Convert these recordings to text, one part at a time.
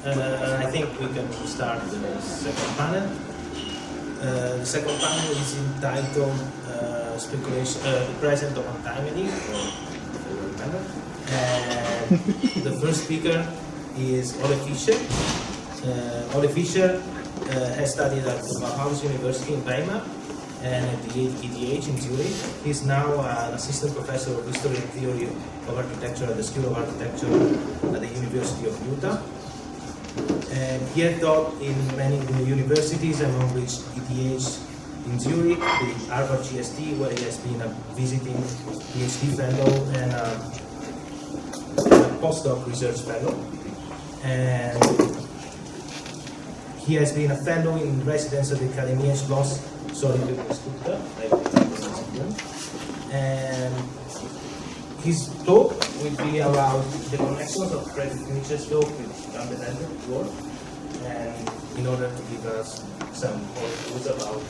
I think we can start the second panel. The second panel is entitled Speculation, the Present of Untimely, if you remember. And the first speaker is OLE Fischer. OLE Fischer has studied at the Bauhaus University in Weimar and at the ETH in Zurich. He is now an assistant professor of history and theory of architecture at the School of Architecture at the University of Utah. And he has taught in many universities, among which ETH in Zurich, the Harvard GST, where he has been a visiting PhD fellow and a postdoc research fellow. And he has been a fellow in residence at the Akademie Schloss Solitude in Stuttgart, and his talk will be about the connections of Friedrich Nietzsche's talk with fundamental work, and in order to give us some more clues about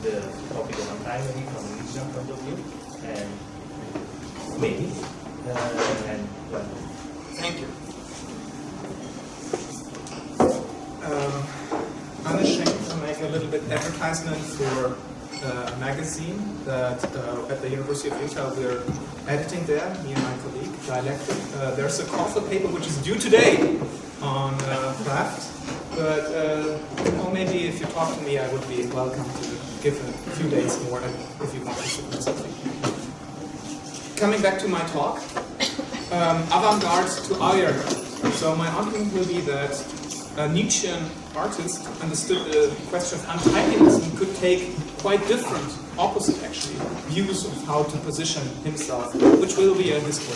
the topic of untimely from a Nietzschean point of view, and maybe, and well. Thank you. Unashamed to make a little bit advertisement for a magazine that at the University of Utah we're editing there, me and my colleague, Dialectic. There's a call for paper which is due today on craft, but well, maybe if you talk to me I would be welcome to give a few days more if you want to submit something. Coming back to my talk, avant-garde to arrière-garde. So my argument will be that a Nietzschean artist understood the question of untidiness and could take quite different, opposite actually, views of how to position himself, which will be a history.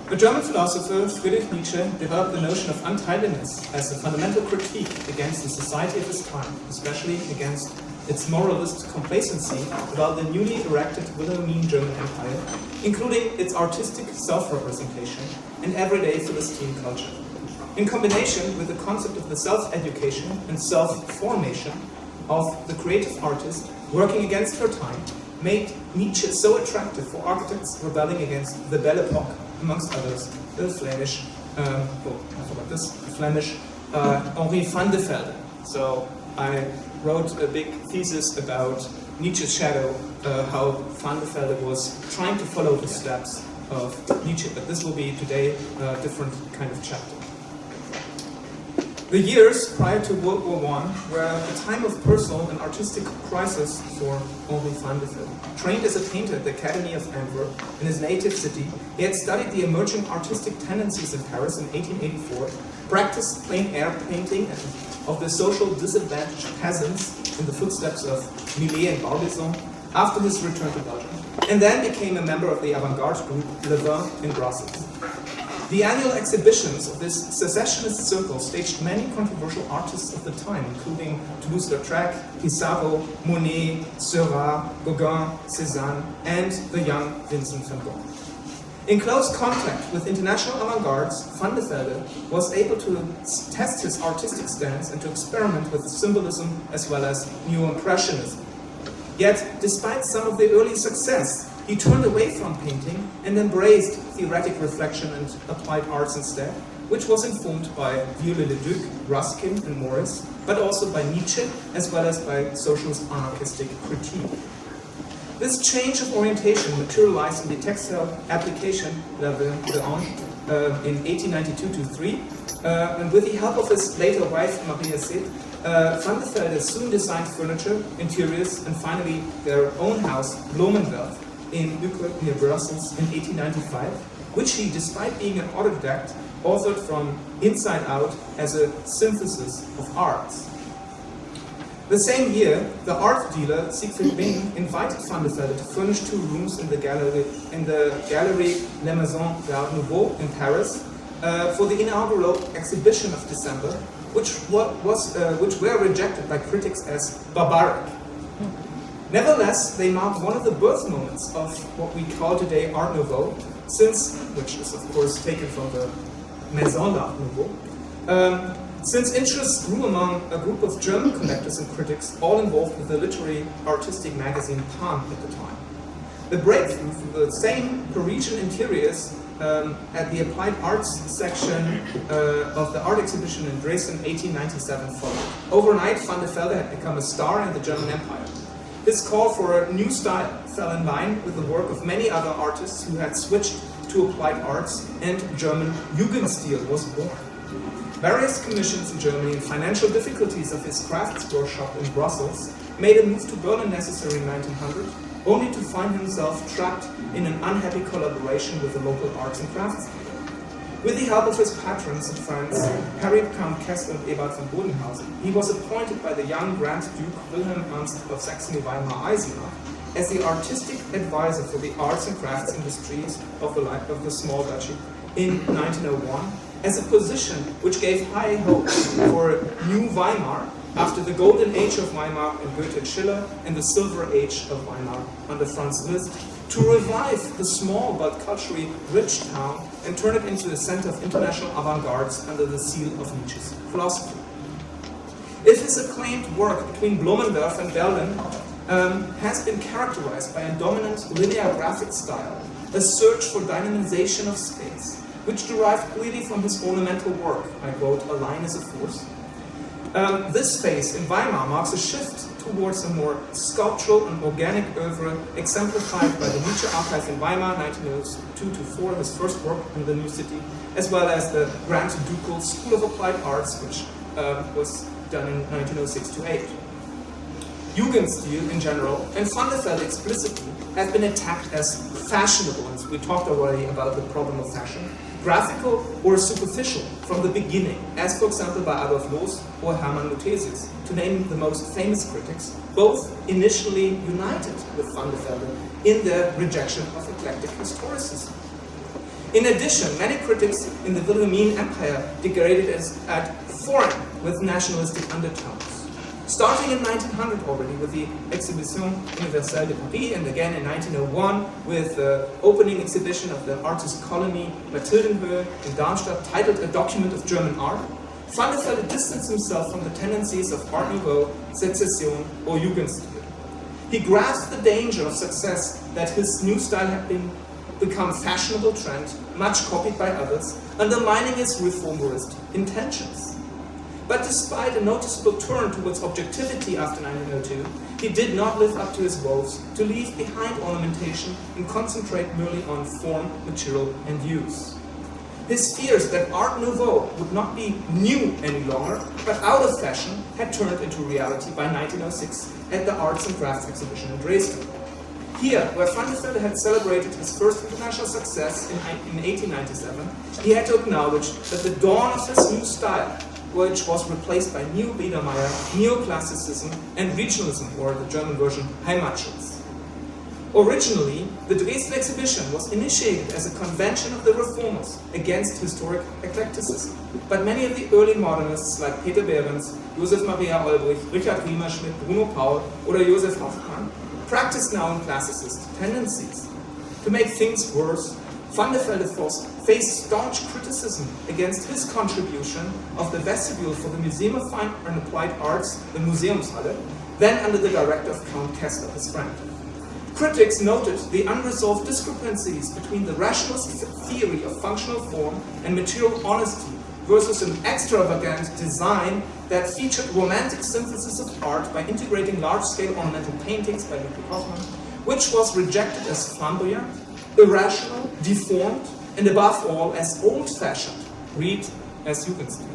The German philosopher Friedrich Nietzsche developed the notion of untidiness as a fundamental critique against the society of his time, especially against its moralist complacency about the newly erected Wilhelmine German Empire, including its artistic self-representation and everyday Philistine culture. In combination with the concept of the self-education and self-formation of the creative artist working against her time, made Nietzsche so attractive for architects rebelling against the Belle Epoque, amongst others, the Flemish, Henri van de Velde. So I wrote a big thesis about Nietzsche's shadow, how van de Velde was trying to follow the steps of Nietzsche, but this will be today a different kind of chapter. The years prior to World War I were a time of personal and artistic crisis for Henri van de Velde. Trained as a painter at the Academy of Antwerp in his native city, he had studied the emerging artistic tendencies in Paris in 1884, practiced plein air painting of the social disadvantaged peasants in the footsteps of Millet and Barbizon after his return to Belgium, and then became a member of the avant-garde group Lebanese in Brussels. The annual exhibitions of this secessionist circle staged many controversial artists of the time, including Toulouse-Lautrec, Pissarro, Monet, Seurat, Gauguin, Cézanne, and the young Vincent van Gogh. In close contact with international avant-gardes, van de Velde was able to test his artistic stance and to experiment with symbolism as well as neo-impressionism. Yet, despite some of the early success, he turned away from painting and embraced theoretic reflection and applied arts instead, which was informed by Viollet-le-Duc, Ruskin, and Morris, but also by Nietzsche, as well as by socialist anarchistic critique. This change of orientation materialized in the textile application in 1892-3, and with the help of his later wife, Maria Seth, van de Velde soon designed furniture, interiors, and finally their own house, Bloemenveld, in Utrecht near Brussels in 1895, which he, despite being an autodidact, authored from inside out as a synthesis of arts. The same year, the art dealer Siegfried Bing invited van de Velde to furnish 2 rooms in the gallery Les Maisons d'Art Nouveau in Paris for the inaugural exhibition of December, which were rejected by critics as barbaric. Nevertheless, they mark one of the birth moments of what we call today Art Nouveau, which is of course taken from the Maison d'Art Nouveau, since interest grew among a group of German collectors and critics, all involved with the literary artistic magazine Pan at the time. The breakthrough from the same Parisian interiors at the Applied Arts section of the art exhibition in Dresden 1897 followed. Overnight, van der Velde had become a star in the German Empire. His call for a new style fell in line with the work of many other artists who had switched to applied arts, and German Jugendstil was born. Various commissions in Germany and financial difficulties of his crafts workshop in Brussels made a move to Berlin necessary in 1900, only to find himself trapped in an unhappy collaboration with the local arts and crafts. With the help of his patrons and friends, Harry Count Kessler and Ebert von Bodenhausen, he was appointed by the young Grand Duke Wilhelm Ernst of Saxony-Weimar-Eisenach as the artistic advisor for the arts and crafts industries of the small duchy in 1901, as a position which gave high hopes for new Weimar after the golden age of Weimar and Goethe and Schiller and the silver age of Weimar under Franz Liszt, to revive the small but culturally rich town and turn it into a center of international avant-gardes under the seal of Nietzsche's philosophy. If his acclaimed work between Blumenwerf and Berlin has been characterized by a dominant linear graphic style, a search for dynamization of space, which derived clearly from his ornamental work, I quote, "A line is a force." This phase in Weimar marks a shift towards a more sculptural and organic oeuvre exemplified by the Nietzsche Archive in Weimar, 1902-4, his first work in the new city, as well as the Grand Ducal School of Applied Arts, which was done in 1906-8. Jugendstil in general, and van der Velde explicitly, have been attacked as fashionable, and we talked already about the problem of fashion, graphical or superficial from the beginning, as for example by Adolf Loos or Hermann Muthesius, to name the most famous critics, both initially united with van der Velde in their rejection of eclectic historicism. In addition, many critics in the Wilhelmine Empire degraded it as foreign with nationalistic undertones. Starting in 1900 already with the Exhibition Universelle de Paris, and again in 1901 with the opening exhibition of the artist colony by Tildenhöhe in Darmstadt, titled A Document of German Art, van der Velde distanced himself from the tendencies of Art Nouveau, Secession, or Jugendstil. He grasped the danger of success that his new style had become fashionable trend, much copied by others, undermining his reformist intentions. But despite a noticeable turn towards objectivity after 1902, he did not live up to his vows to leave behind ornamentation and concentrate merely on form, material, and use. His fears that Art Nouveau would not be new any longer, but out of fashion, had turned into reality by 1906 at the Arts and Crafts exhibition in Dresden. Here, where van der Velde had celebrated his first international success in 1897, he had to acknowledge that the dawn of his new style, which was replaced by Neo-Biedermeier, Neoclassicism, and Regionalism, or the German version, Heimatschutz. Originally, the Dresden exhibition was initiated as a convention of the reformers against historic eclecticism. But many of the early modernists like Peter Behrens, Josef Maria Olbrich, Richard Riemerschmidt, Bruno Paul, or Josef Hoffmann practiced now in classicist tendencies. To make things worse, van der Velde faced staunch criticism against his contribution of the vestibule for the Museum of Fine and Applied Arts, the Museumshalle, then under the director of Count Kessler, his friend. Critics noted the unresolved discrepancies between the rationalist theory of functional form and material honesty versus an extravagant design that featured romantic synthesis of art by integrating large-scale ornamental paintings by Ludwig Hoffmann, which was rejected as flamboyant, irrational, deformed, and above all as old-fashioned, read as Jugendstil.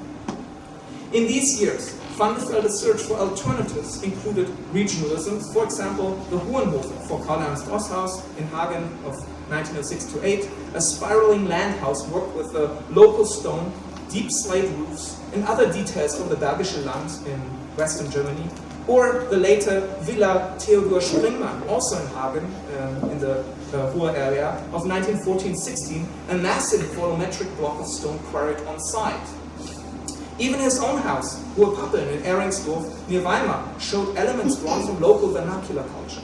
In these years, van der Velde's search for alternatives included regionalism, for example, the Hohenhofer for Karl-Ernst Rosshaus in Hagen of 1906-8, a spiraling landhouse worked with a local stone, deep slate roofs, and other details from the Bergische Land in western Germany, or the later Villa Theodor Springmann, also in Hagen, in the Ruhr area, of 1914-16, a massive volumetric block of stone quarried on site. Even his own house, Ruhrpappeln in Ehringsdorf, near Weimar, showed elements drawn from local vernacular culture.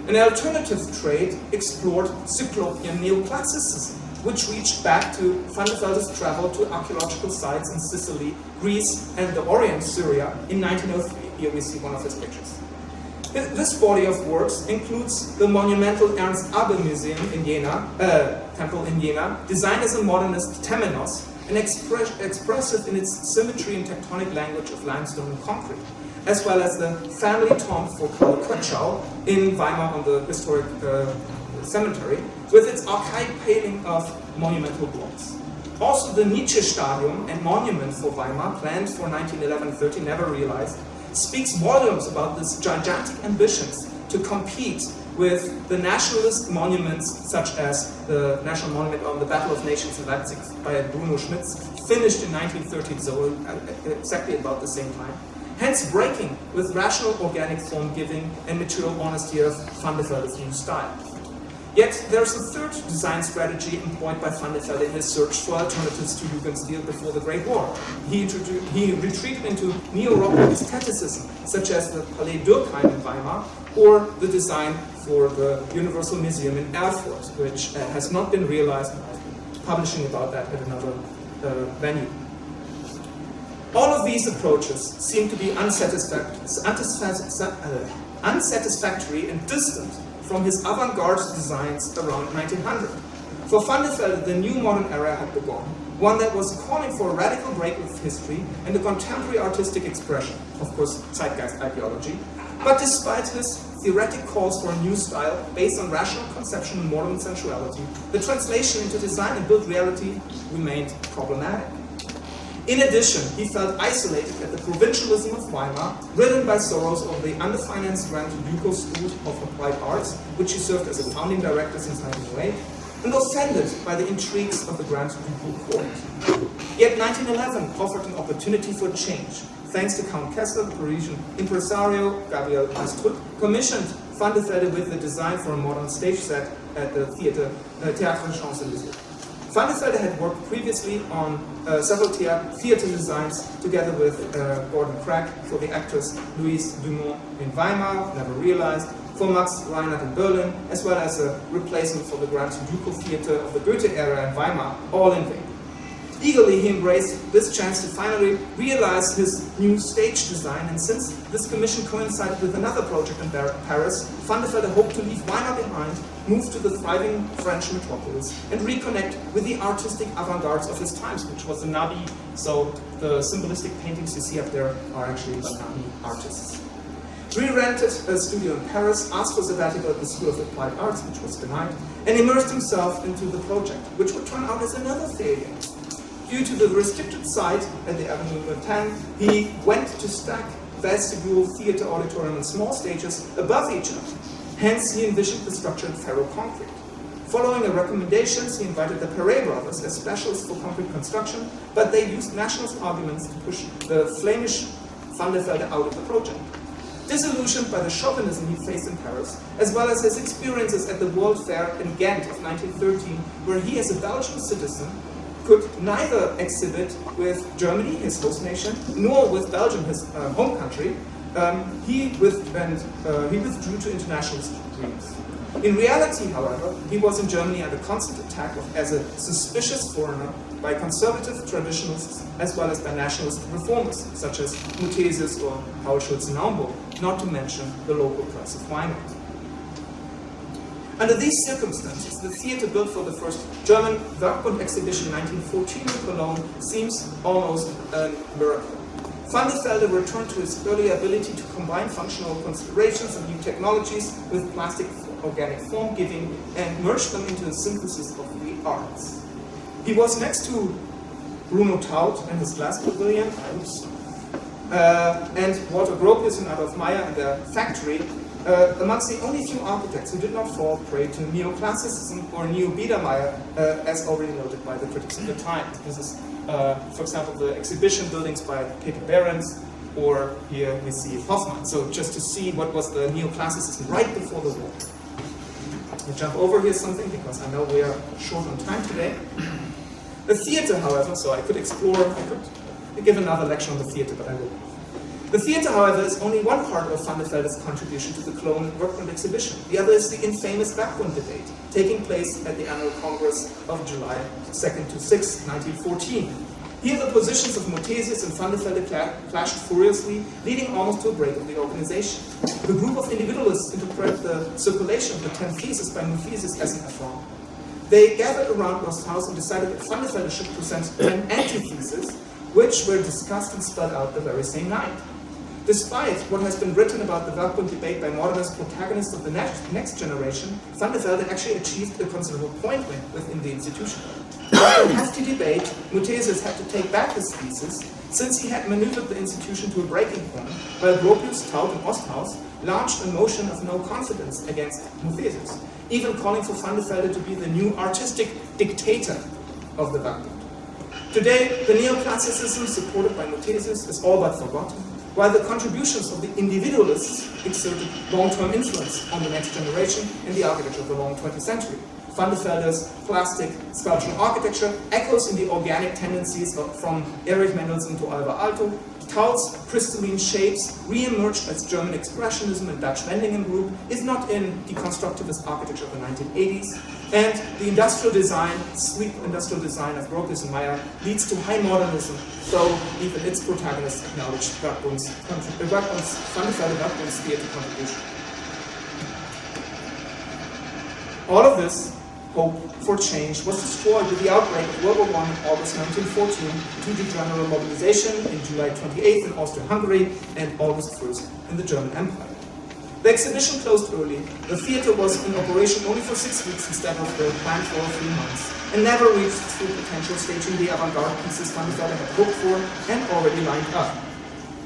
An alternative trade explored Cyclopean neoclassicism, which reached back to van der Velde's travel to archaeological sites in Sicily, Greece, and the Orient, Syria, in 1903. Here we see one of his pictures. This body of works includes the monumental Ernst Abbe Museum in Jena, temple in Jena, designed as a modernist temenos, and expressive in its symmetry and tectonic language of limestone and concrete, as well as the family tomb for Karl Kötschau in Weimar on the historic cemetery, with its archaic paling of monumental blocks. Also, the Nietzsche Stadium and monument for Weimar, planned for 1911-13, never realized, speaks volumes about this gigantic ambitions to compete with the nationalist monuments, such as the National Monument on the Battle of Nations in Leipzig by Bruno Schmitz, finished in 1913, so exactly about the same time. Hence breaking with rational organic form giving and material honesty of Van der Velde's new style. Yet there's a third design strategy employed by Van der Velde in his search for alternatives to Eugene Steele before the Great War. He retreated into neo-Rococo aestheticism, such as the Palais Durkheim in Weimar, or the design for the Universal Museum in Erfurt, which has not been realized. I've been publishing about that at another venue. All of these approaches seem to be unsatisfactory and distant from his avant-garde designs around 1900. For Van der Velde, the new modern era had begun, one that was calling for a radical break with history and a contemporary artistic expression, of course, zeitgeist ideology. But despite his theoretic calls for a new style based on rational conception and modern sensuality, the translation into design and built reality remained problematic. In addition, he felt isolated at the provincialism of Weimar, ridden by sorrows over the underfinanced Grand Ducal School of Applied Arts, which he served as a founding director since 1908, and offended by the intrigues of the Grand Ducal Court. Yet 1911 offered an opportunity for change, thanks to Count Kessler, the Parisian impresario Gabriel Astruc, commissioned Van der Velde with the design for a modern stage set at the Théâtre Champs-Élysées. Van der Velde had worked previously on several theater designs together with Gordon Crack for the actress Louise Dumont in Weimar, never realized, for Max Reinhardt in Berlin, as well as a replacement for the Grand Ducal Theater of the Goethe era in Weimar, all in vain. Eagerly, he embraced this chance to finally realize his new stage design, and since this commission coincided with another project in Paris, Van der Velde hoped to leave Weimar behind, move to the thriving French metropolis, and reconnect with the artistic avant-gardes of his times, which was the Nabi. So the symbolistic paintings you see up there are actually by Nabi artists. Re-rented a studio in Paris, asked for sabbatical at the School of Applied Arts, which was denied, and immersed himself into the project, which would turn out as another failure. Due to the restricted site at the Avenue 10, he went to stack vestibule, theater, auditorium, and small stages above each other. Hence, he envisioned the structure in ferro-concrete. Following the recommendations, he invited the Perret brothers as specialists for concrete construction, but they used nationalist arguments to push the Flemish Van der Velde out of the project. Disillusioned by the chauvinism he faced in Paris, as well as his experiences at the World Fair in Ghent of 1913, where he, as a Belgian citizen, could neither exhibit with Germany, his host nation, nor with Belgium, his home country, he withdrew to internationalist dreams. In reality, however, he was in Germany under constant attack as a suspicious foreigner by conservative traditionalists as well as by nationalist reformers, such as Muthesius or Paul Schulze-Naumburg, not to mention the local press of Weimar. Under these circumstances, the theater built for the first German Werkbund exhibition in 1914 in Cologne seems almost a miracle. Van der Velde returned to his earlier ability to combine functional considerations of new technologies with plastic organic form giving and merge them into a synthesis of the arts. He was next to Bruno Taut and his glass pavilion, and Walter Gropius and Adolf Meyer and their factory, amongst the only few architects who did not fall prey to neoclassicism or neo-Biedermeier, as already noted by the critics of the time. This is, for example, the exhibition buildings by Peter Behrens, or here we see Hoffmann. So just to see what was the neoclassicism right before the war. I'll jump over here something because I know we are short on time today. The theater, however, so I could give another lecture on the theater, but I will. The theater, however, is only one part of Van der Velde's contribution to the Cologne Werkbund exhibition. The other is the infamous Werkbund debate, taking place at the annual Congress of July 2nd to 6th, 1914. Here the positions of Muthesius and van der Velde clashed furiously, leading almost to a break of the organization. The group of individualists interpret the circulation of the 10 theses by Muthesius as an affront. They gathered around Rosthaus and decided that van der Velde should present 10 antitheses, which were discussed and spelled out the very same night. Despite what has been written about the Werkbund debate by modernist protagonists of the next generation, van der Velde actually achieved a considerable point within the institution. After a hefty debate, Muthesius had to take back his thesis, since he had maneuvered the institution to a breaking point, while Gropius, Taut, and Osthaus launched a motion of no confidence against Muthesius, even calling for van der Velde to be the new artistic dictator of the Werkbund. Today, the neoclassicism supported by Muthesius is all but forgotten, while the contributions of the individualists exerted long-term influence on the next generation in the architecture of the long 20th century. Van der Velde's plastic sculptural architecture echoes in the organic tendencies from Erich Mendelssohn to Alvar Aalto. Taut's crystalline shapes re-emerged as German Expressionism and Dutch Wendingen group, if not in deconstructivist architecture of the 1980s. And the industrial design, sleek industrial design of Gropius and Meyer leads to high modernism, though even its protagonists acknowledge van der Velde's theater contribution. All of this hope for change was destroyed with the outbreak of World War I in August 1914 due to general mobilization in July 28th in Austria-Hungary and August 1st in the German Empire. The exhibition closed early. The theater was in operation only for 6 weeks instead of the planned for 3 months, and never reached its full potential, staging the avant-garde pieces van der Velde had hoped for and already lined up.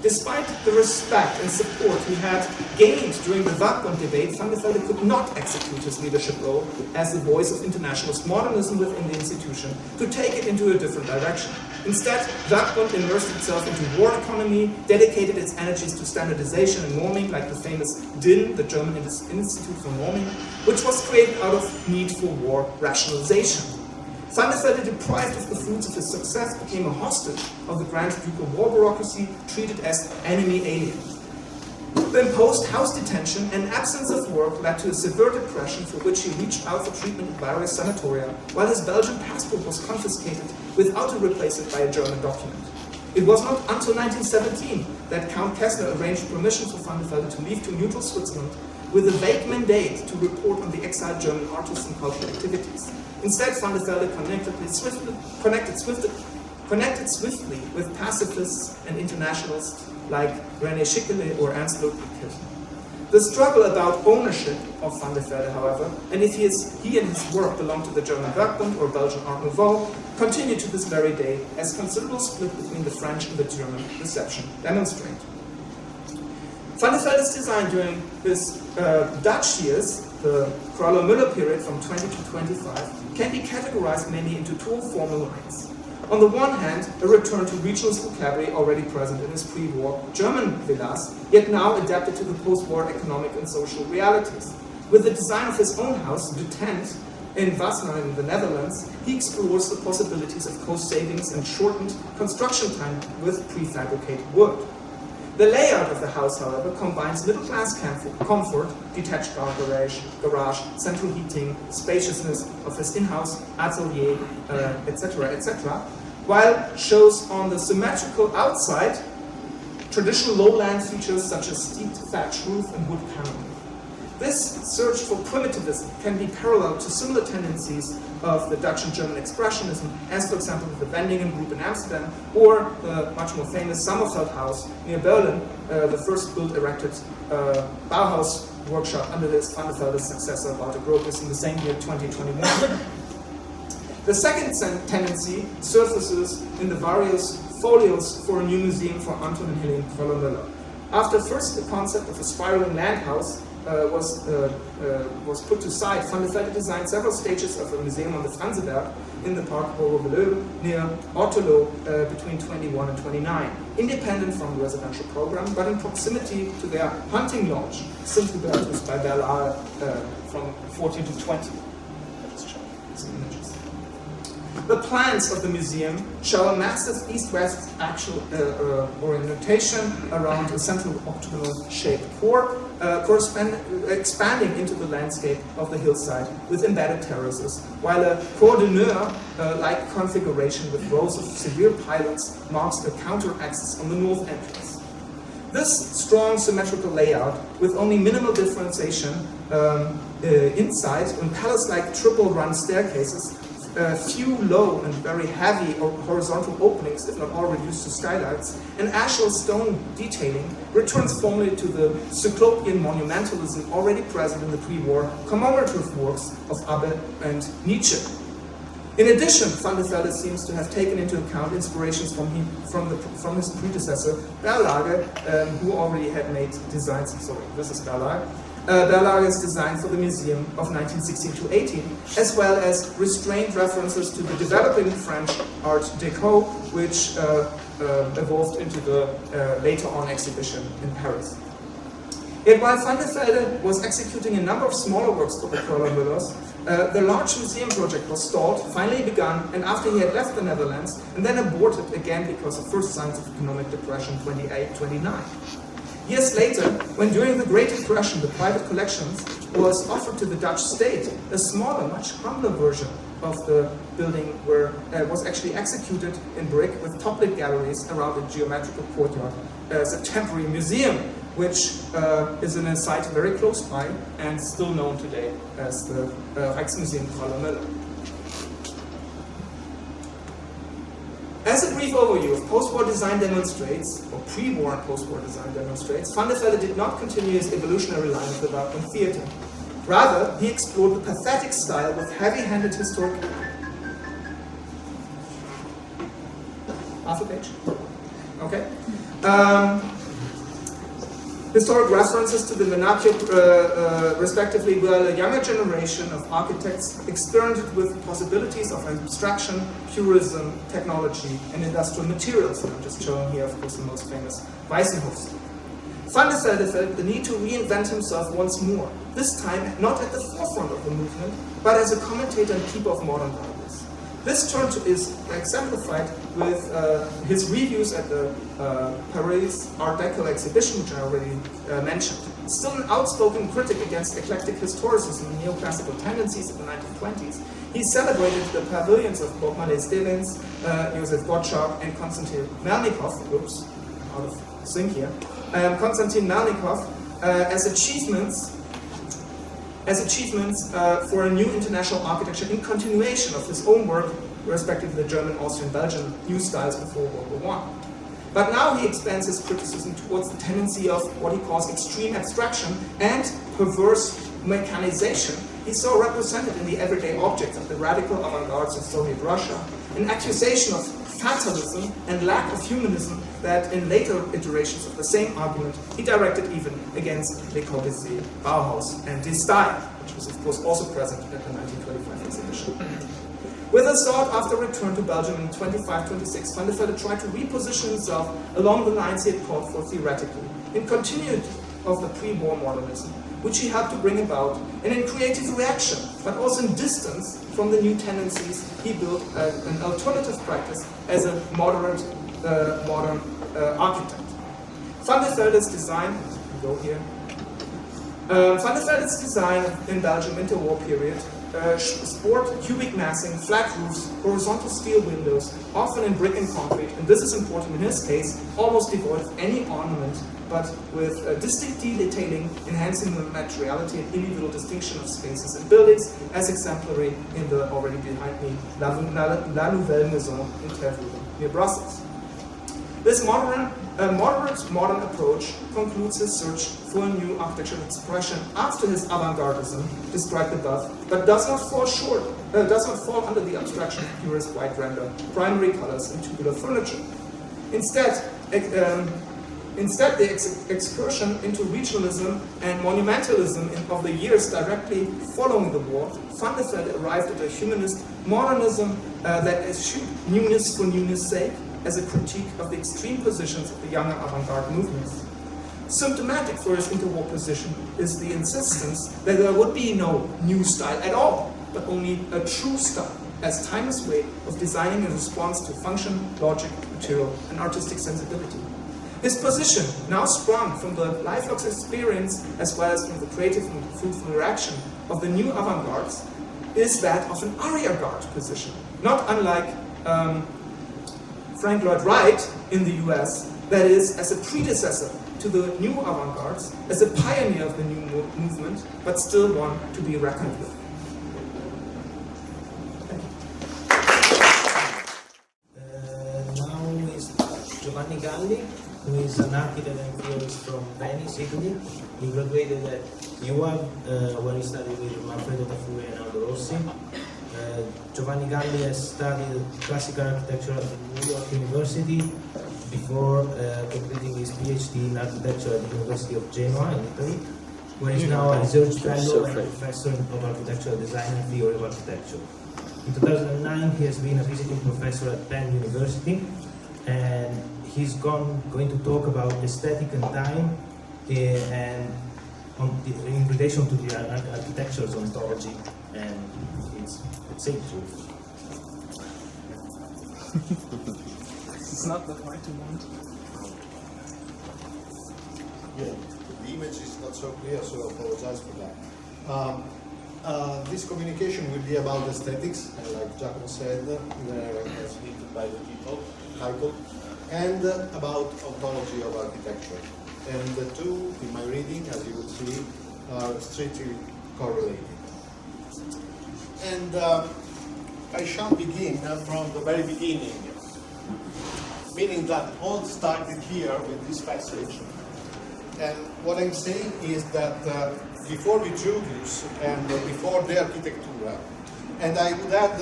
Despite the respect and support he had gained during the Werkbund debate, van der Velde could not execute his leadership role as the voice of internationalist modernism within the institution to take it into a different direction. Instead, Werkbund immersed itself into war economy, dedicated its energies to standardization and norming, like the famous DIN, the German Institute for Norming, which was created out of need for war rationalization. Van der Velde, deprived of the fruits of his success, became a hostage of the Grand Ducal war bureaucracy, treated as enemy alien. The imposed house detention and absence of work led to a severe depression, for which he reached out for treatment in various sanatoria, while his Belgian passport was confiscated without a replacement by a German document. It was not until 1917 that Count Kessler arranged permission for van der Velde to leave to neutral Switzerland with a vague mandate to report on the exiled German artists and cultural activities. Instead, van der Velde connected swiftly with pacifists and internationalists like René Schickele or Ernst Ludwig Kirchner. The struggle about ownership of van der Velde, however, and if he and his work belong to the German Werkbund or Belgian Art Nouveau, continue to this very day, as considerable split between the French and the German reception demonstrate. Van der Velde's design during his Dutch years, the Kröller-Müller period from 20 to 25, can be categorized mainly into two formal lines. On the one hand, a return to regionalist vocabulary already present in his pre-war German villas, yet now adapted to the post-war economic and social realities. With the design of his own house, De Tent, in Wassenaar in the Netherlands, he explores the possibilities of cost savings and shortened construction time with prefabricated wood. The layout of the house, however, combines middle-class comfort, detached garage, central heating, spaciousness of his in-house atelier, etc., etc., while shows on the symmetrical outside traditional lowland features such as steeped thatch roof and wood paneling. This search for primitivism can be paralleled to similar tendencies of the Dutch and German Expressionism, as for example the Wendingen group in Amsterdam, or the much more famous Sommerfeld house near Berlin, the first erected Bauhaus workshop under this van der Velde's successor, Walter Gropius, in the same year, 2021. The second tendency surfaces in the various folios for a new museum for Anton and Helene Kröller-Müller. After first the concept of a spiraling land house was put to side, van der Velde designed several stages of a museum on the Franzenberg in the park OLE W near Otterlo between 21 and 29, independent from the residential program, but in proximity to their hunting lodge, Sint-Hubertus by Berlaar from 14 to 20. Let's check some images. The plans of the museum show a massive east-west actual orientation around a central octagonal shaped core, expanding into the landscape of the hillside with embedded terraces, while a cordonneur-like configuration with rows of severe pylons marks the counter-axis on the north entrance. This strong symmetrical layout, with only minimal differentiation inside and palace-like triple-run staircases, few low and very heavy or horizontal openings, if not all reduced to skylights, and ashlar stone detailing, returns formally to the Cyclopean monumentalism already present in the pre-war commemorative works of Abbe and Nietzsche. In addition, van der Velde seems to have taken into account inspirations from his predecessor, Berlage, who already had made designs. Sorry, this is Berlage. Berlage's design for the museum of 1916 to 18, as well as restrained references to the developing French Art Deco, which evolved into the later on exhibition in Paris. Yet while van der Velde was executing a number of smaller works for the Kröller-Müllers, the large museum project was stalled, finally begun, and after he had left the Netherlands, and then aborted again because of first signs of economic depression 28-29. Years later, when during the Great Depression the private collections was offered to the Dutch state, a smaller, much humbler version of the building was actually executed in brick with top-lit galleries around a geometrical courtyard as a temporary museum, which is in a site very close by and still known today as the Rijksmuseum Kröller-Müller. As a brief overview of post-war design demonstrates, or pre-war and post-war design demonstrates, van der Velde did not continue his evolutionary line of development theater. Rather, he explored the pathetic style with heavy-handed historic... Half a page? Okay. Historic references to the vernacular, respectively, while a younger generation of architects experimented with possibilities of abstraction, purism, technology, and industrial materials. And I'm just showing here, of course, the most famous Weissenhof. Van der Velde felt the need to reinvent himself once more, this time not at the forefront of the movement, but as a commentator and keeper of modern values. This turn is exemplified with his reviews at the Paris Art Deco exhibition, which I already mentioned. Still an outspoken critic against eclectic historicism and neoclassical tendencies of the 1920s, he celebrated the pavilions of Bob Mallet-Stevens, Josef Gottschalk, and Konstantin Melnikov, oops, out of sync here, Konstantin Melnikov, as achievements for a new international architecture in continuation of his own work, respectively the German, Austrian, Belgian new styles before World War I. But now he expands his criticism towards the tendency of what he calls extreme abstraction and perverse mechanization he saw represented in the everyday objects of the radical avant-gardes of Soviet Russia, an accusation of fatalism and lack of humanism that in later iterations of the same argument he directed even against Le Corbusier, Bauhaus, and De Style, which was of course also present at the 1925 exhibition. With a sought-after return to Belgium in 25-26, van der Velde tried to reposition himself along the lines he had called for theoretically, in continuity of the pre-war modernism, which he helped to bring about, and in creative reaction, but also in distance from the new tendencies, he built an alternative practice as a modern architect. Van der Velde's design, go here. Van der Velde's design in Belgium interwar period sport cubic massing, flat roofs, horizontal steel windows, often in brick and concrete, and this is important in his case, almost devoid of any ornament, but with distinct detailing, enhancing the materiality and individual distinction of spaces and buildings, as exemplary in the already behind me La Nouvelle Maison in Tervuren, near Brussels. This moderate modern approach concludes his search for a new architectural expression after his avant-gardism described above, but does not fall under the abstraction of purist white render, primary colors, and tubular furniture. Instead, the excursion into regionalism and monumentalism of the years directly following the war, van der Velde arrived at a humanist modernism that eschewed newness for newness' sake, as a critique of the extreme positions of the younger avant-garde movements. Symptomatic for his interwar position is the insistence that there would be no new style at all, but only a true style, as timeless way of designing in response to function, logic, material, and artistic sensibility. His position, now sprung from the lifelong experience as well as from the creative and fruitful interaction of the new avant-gardes, is that of an arrière-garde position. Not unlike Frank Lloyd Wright in the US, that is, as a predecessor to the new avant-gardes, as a pioneer of the new movement, but still one to be reckoned with. Now is Giovanni Garli, who is an architect and theorist from Venice, Italy. He graduated at UAV, where he studied with Manfredo Taffuri and Aldo Rossi. Giovanni Garli has studied classical architecture at New York University before completing his PhD in architecture at the University of Genoa in Italy, where he is now a research fellow and professor of architectural design and theory of architecture. In 2009, he has been a visiting professor at Penn University, and he's going to talk about aesthetic and time and in relation to the architecture's ontology and its sacred. It's not the right one. Yeah, the image is not so clear, so I apologize for that. This communication will be about aesthetics, like Giacomo said, as hinted by the title, and about ontology of architecture. And the two, in my reading, as you will see, are strictly correlated. And I shall begin from the very beginning, meaning that all started here with this passage. And what I'm saying is that before Vitruvius and before De Architectura, and I would add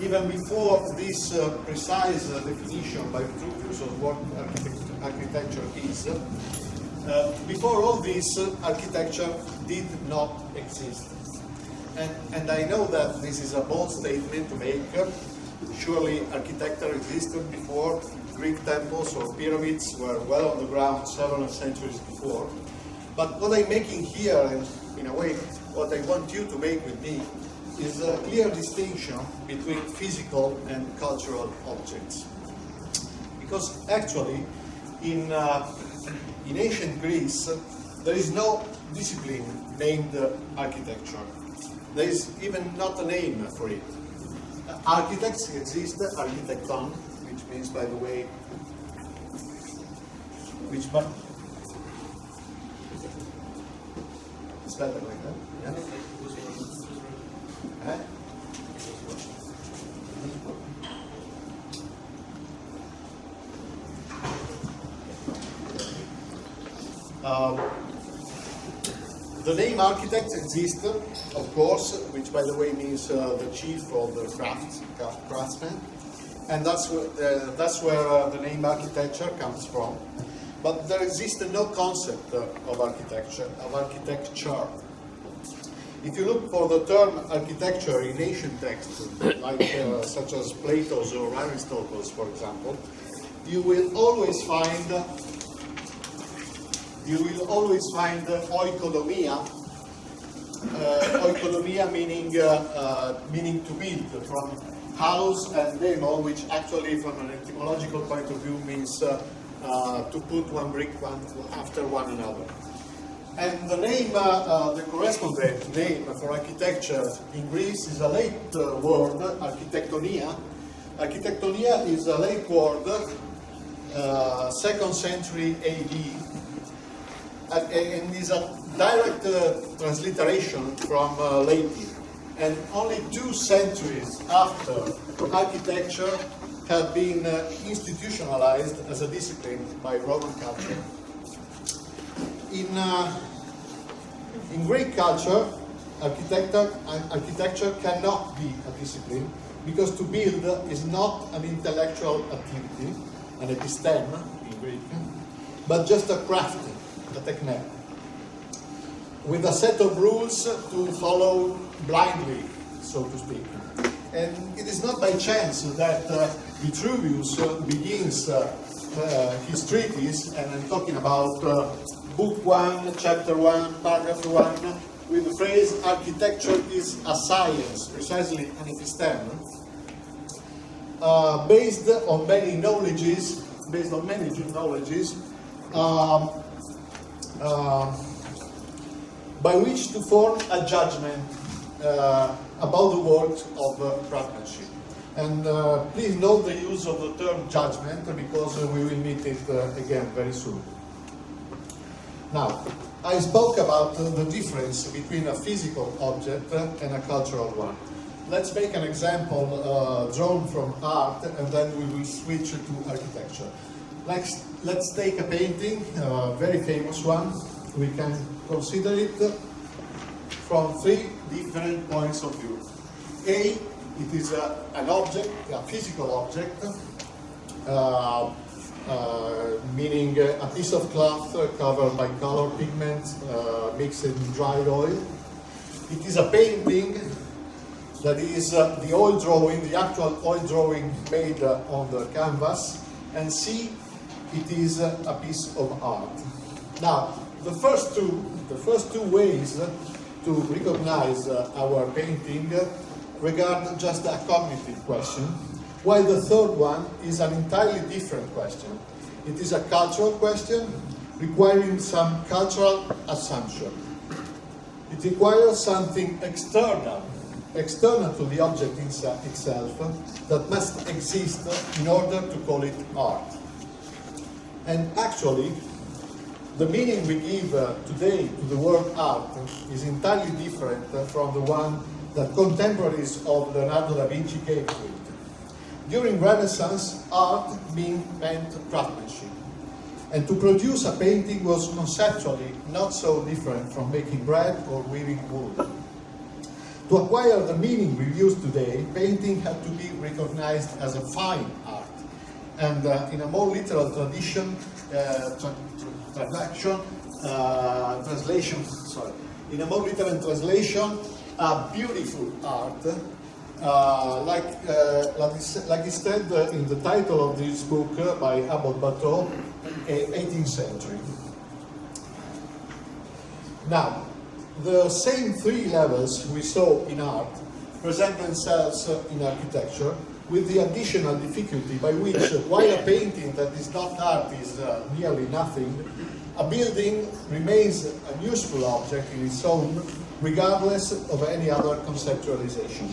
even before this precise definition by Vitruvius of what architecture is, before all this, architecture did not exist. And I know that this is a bold statement to make. Surely architecture existed before Greek temples or pyramids were well on the ground several centuries before. But what I'm making here, and in a way what I want you to make with me, is a clear distinction between physical and cultural objects. Because actually, in ancient Greece, there is no discipline named architecture. There is even not a name for it. Architects exist, architecton, which means, by the way, which but it's better like that. Yeah? The name architect exists, of course, which by the way means the chief of the craftsman, and that's where the name architecture comes from. But there exists no concept of architecture, If you look for the term architecture in ancient texts, like such as Plato's or Aristotle's, for example, you will always find oikodomia. Oikodomia meaning to build, from house and demo, which actually, from an etymological point of view, means to put one brick after one another. And the name, the correspondent name for architecture in Greece is a late word, architectonia. Architectonia is a late word, 2nd century AD, and is a direct transliteration from Latin. And only 2 centuries after, architecture had been institutionalized as a discipline by Roman culture. In Greek culture, architecture cannot be a discipline, because to build is not an intellectual activity, an episteme in Greek, but just a craft, a technique, with a set of rules to follow blindly, so to speak. And it is not by chance that Vitruvius begins his treatise, and I'm talking about book 1, chapter 1, paragraph 1, with the phrase, architecture is a science, precisely an episteme, based on many knowledges based on many technologies, by which to form a judgment about the work of craftsmanship. And please note the use of the term judgment, because we will meet it again very soon. Now, I spoke about the difference between a physical object and a cultural one. Let's make an example drawn from art, and then we will switch to architecture. Let's take a painting, a very famous one. We can consider it from three different points of view. A, it is an object, a physical object, meaning a piece of cloth covered by color pigments mixed in dried oil. It is a painting, that is the oil drawing, the actual oil drawing made on the canvas. And C, it is a piece of art. Now, the first two ways to recognize our painting regard just a cognitive question, while the third one is an entirely different question. It is a cultural question requiring some cultural assumption. It requires something external to the object itself, that must exist in order to call it art. And actually, the meaning we give today to the word art is entirely different from the one that contemporaries of Leonardo da Vinci gave to it. During Renaissance, art meant craftsmanship. And to produce a painting was conceptually not so different from making bread or weaving wool. To acquire the meaning we use today, painting had to be recognized as a fine art. And in a more literal tradition, in a more literal translation, a beautiful art, like is said in the title of this book by Abbot Bateau, 18th century. Now, the same three levels we saw in art present themselves in architecture, with the additional difficulty by which, while a painting that is not art is nearly nothing, a building remains a useful object in its own, regardless of any other conceptualization.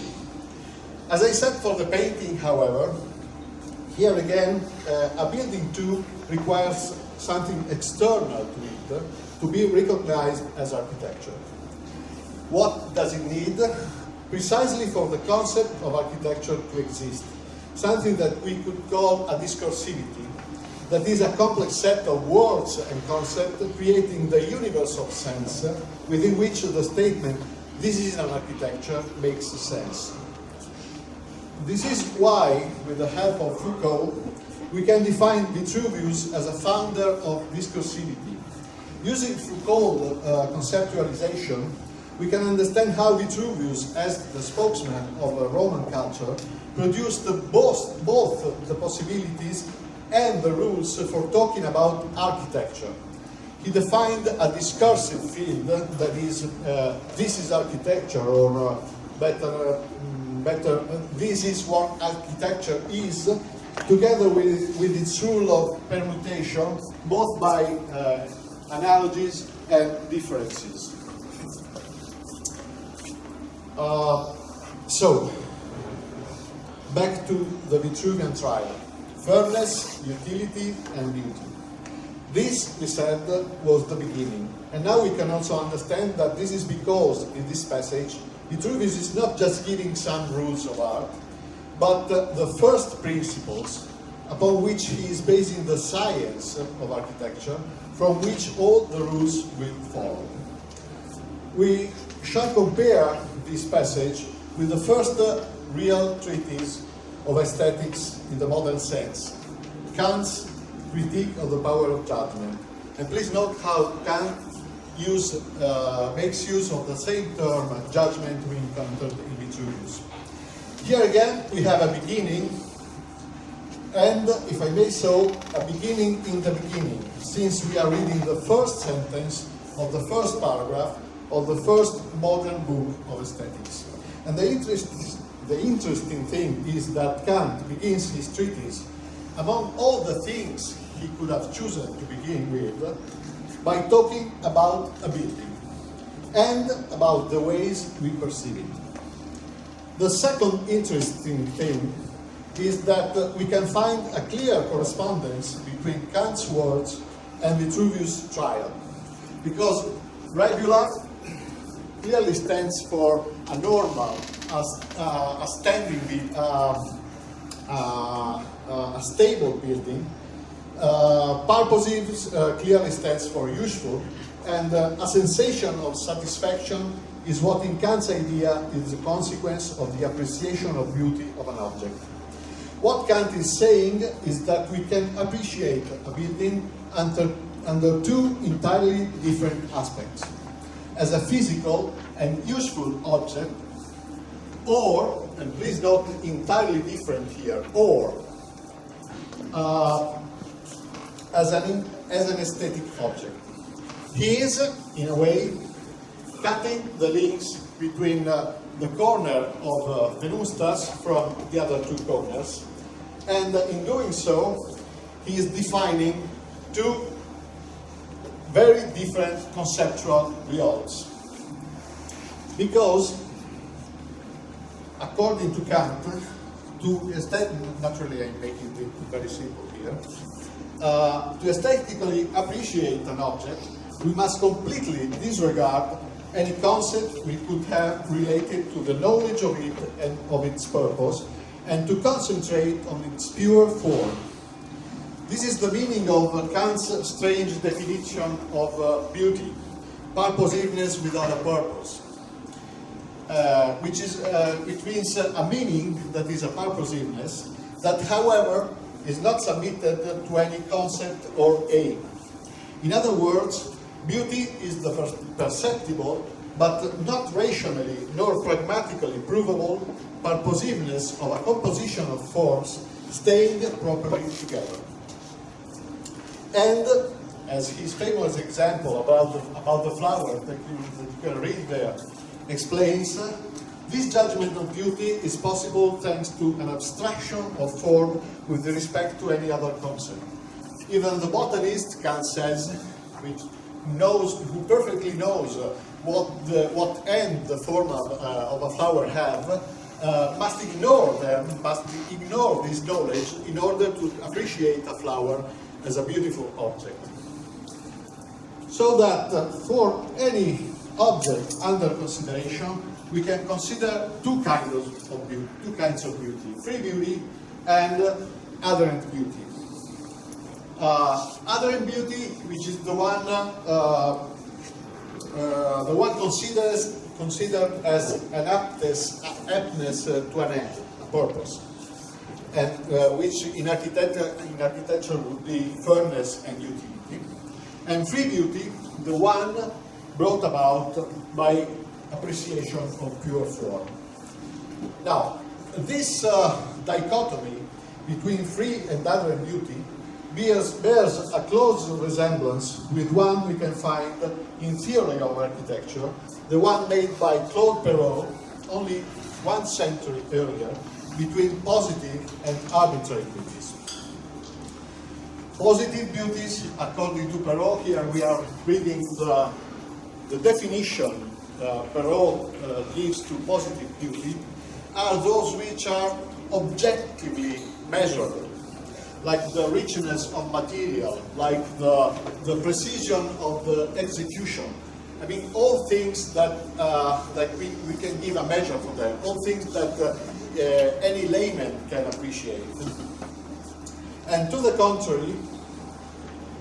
As I said for the painting, however, here again, a building too requires something external to it to be recognized as architecture. What does it need? Precisely for the concept of architecture to exist, something that we could call a discursivity, that is a complex set of words and concepts creating the universe of sense within which the statement, "this is an architecture," makes sense. This is why, with the help of Foucault, we can define Vitruvius as a founder of discursivity. Using Foucault conceptualization, we can understand how Vitruvius, as the spokesman of a Roman culture, produced both the possibilities and the rules for talking about architecture. He defined a discursive field that is, this is architecture, or better, this is what architecture is, together with its rule of permutation, both by analogies and differences. So, back to the Vitruvian triad: firmness, utility, and beauty. This, we said, was the beginning. And now we can also understand that this is because, in this passage, Vitruvius is not just giving some rules of art, but the first principles upon which he is basing the science of architecture, from which all the rules will follow. We shall compare this passage with the first real treatise of aesthetics in the modern sense, Kant's Critique of the Power of Judgment. And please note how Kant makes use of the same term, judgment, we encountered in Vitruvius. Here again, we have a beginning, and, if I may so, a beginning in the beginning, since we are reading the first sentence of the first paragraph of the first modern book of aesthetics. And the interesting thing is that Kant begins his treatise among all the things he could have chosen to begin with, by talking about a building and about the ways we perceive it. The second interesting thing is that we can find a clear correspondence between Kant's words and Vitruvius' trial, because regular clearly stands for a normal, a standing, a stable building. Purposive clearly stands for useful, and a sensation of satisfaction is what in Kant's idea is the consequence of the appreciation of beauty of an object. What Kant is saying is that we can appreciate a building under two entirely different aspects: as a physical and useful object, or, and please note entirely different here, or as an aesthetic object. He is, in a way, cutting the links between the corner of Venustas from the other two corners, and in doing so, he is defining two very different conceptual realms. Because, according to Kant, to naturally I'm making it very simple here, to aesthetically appreciate an object, we must completely disregard any concept we could have related to the knowledge of it and of its purpose, and to concentrate on its pure form. This is the meaning of Kant's strange definition of beauty, purposiveness without a purpose, which means a meaning that is a purposiveness that, however, is not submitted to any concept or aim. In other words, beauty is the perceptible, but not rationally nor pragmatically provable purposiveness of a composition of forms staying properly together. And as his famous example about the flower that you can read there explains, this judgment of beauty is possible thanks to an abstraction of form with respect to any other concept. Even the botanist, Kant says, who perfectly knows what end the form of a flower have, must ignore this knowledge in order to appreciate a flower as a beautiful object. So that for any object under consideration, we can consider two kinds of beauty: free beauty and adherent beauty. Adherent beauty, which is the one considered as an aptness to an end, a purpose, and which in architecture would be firmness and utility. And free beauty, the one brought about by appreciation of pure form. Now, this dichotomy between free and adherent beauty bears a close resemblance with one we can find in theory of architecture, the one made by Claude Perrault only 1 century earlier, between positive and arbitrary beauties. Positive beauties, according to Perrault, here we are reading the definition Perrault gives to positive beauty, are those which are objectively measurable, like the richness of material, like the precision of the execution. I mean, all things that we can give a measure for them, all things that any layman can appreciate. And to the contrary,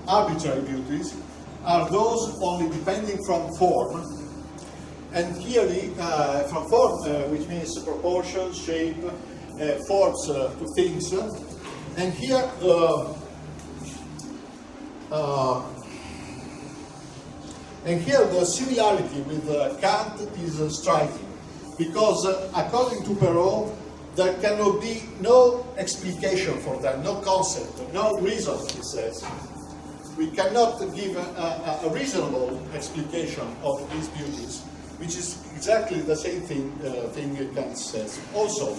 arbitrary beauties are those only depending from form, and clearly from form, which means proportion, shape, forms to things. And here the similarity with Kant is striking, because according to Perrault, there cannot be no explication for them, no concept, no reason, he says. We cannot give a reasonable explication of these beauties, which is exactly the same thing Kant says. Also,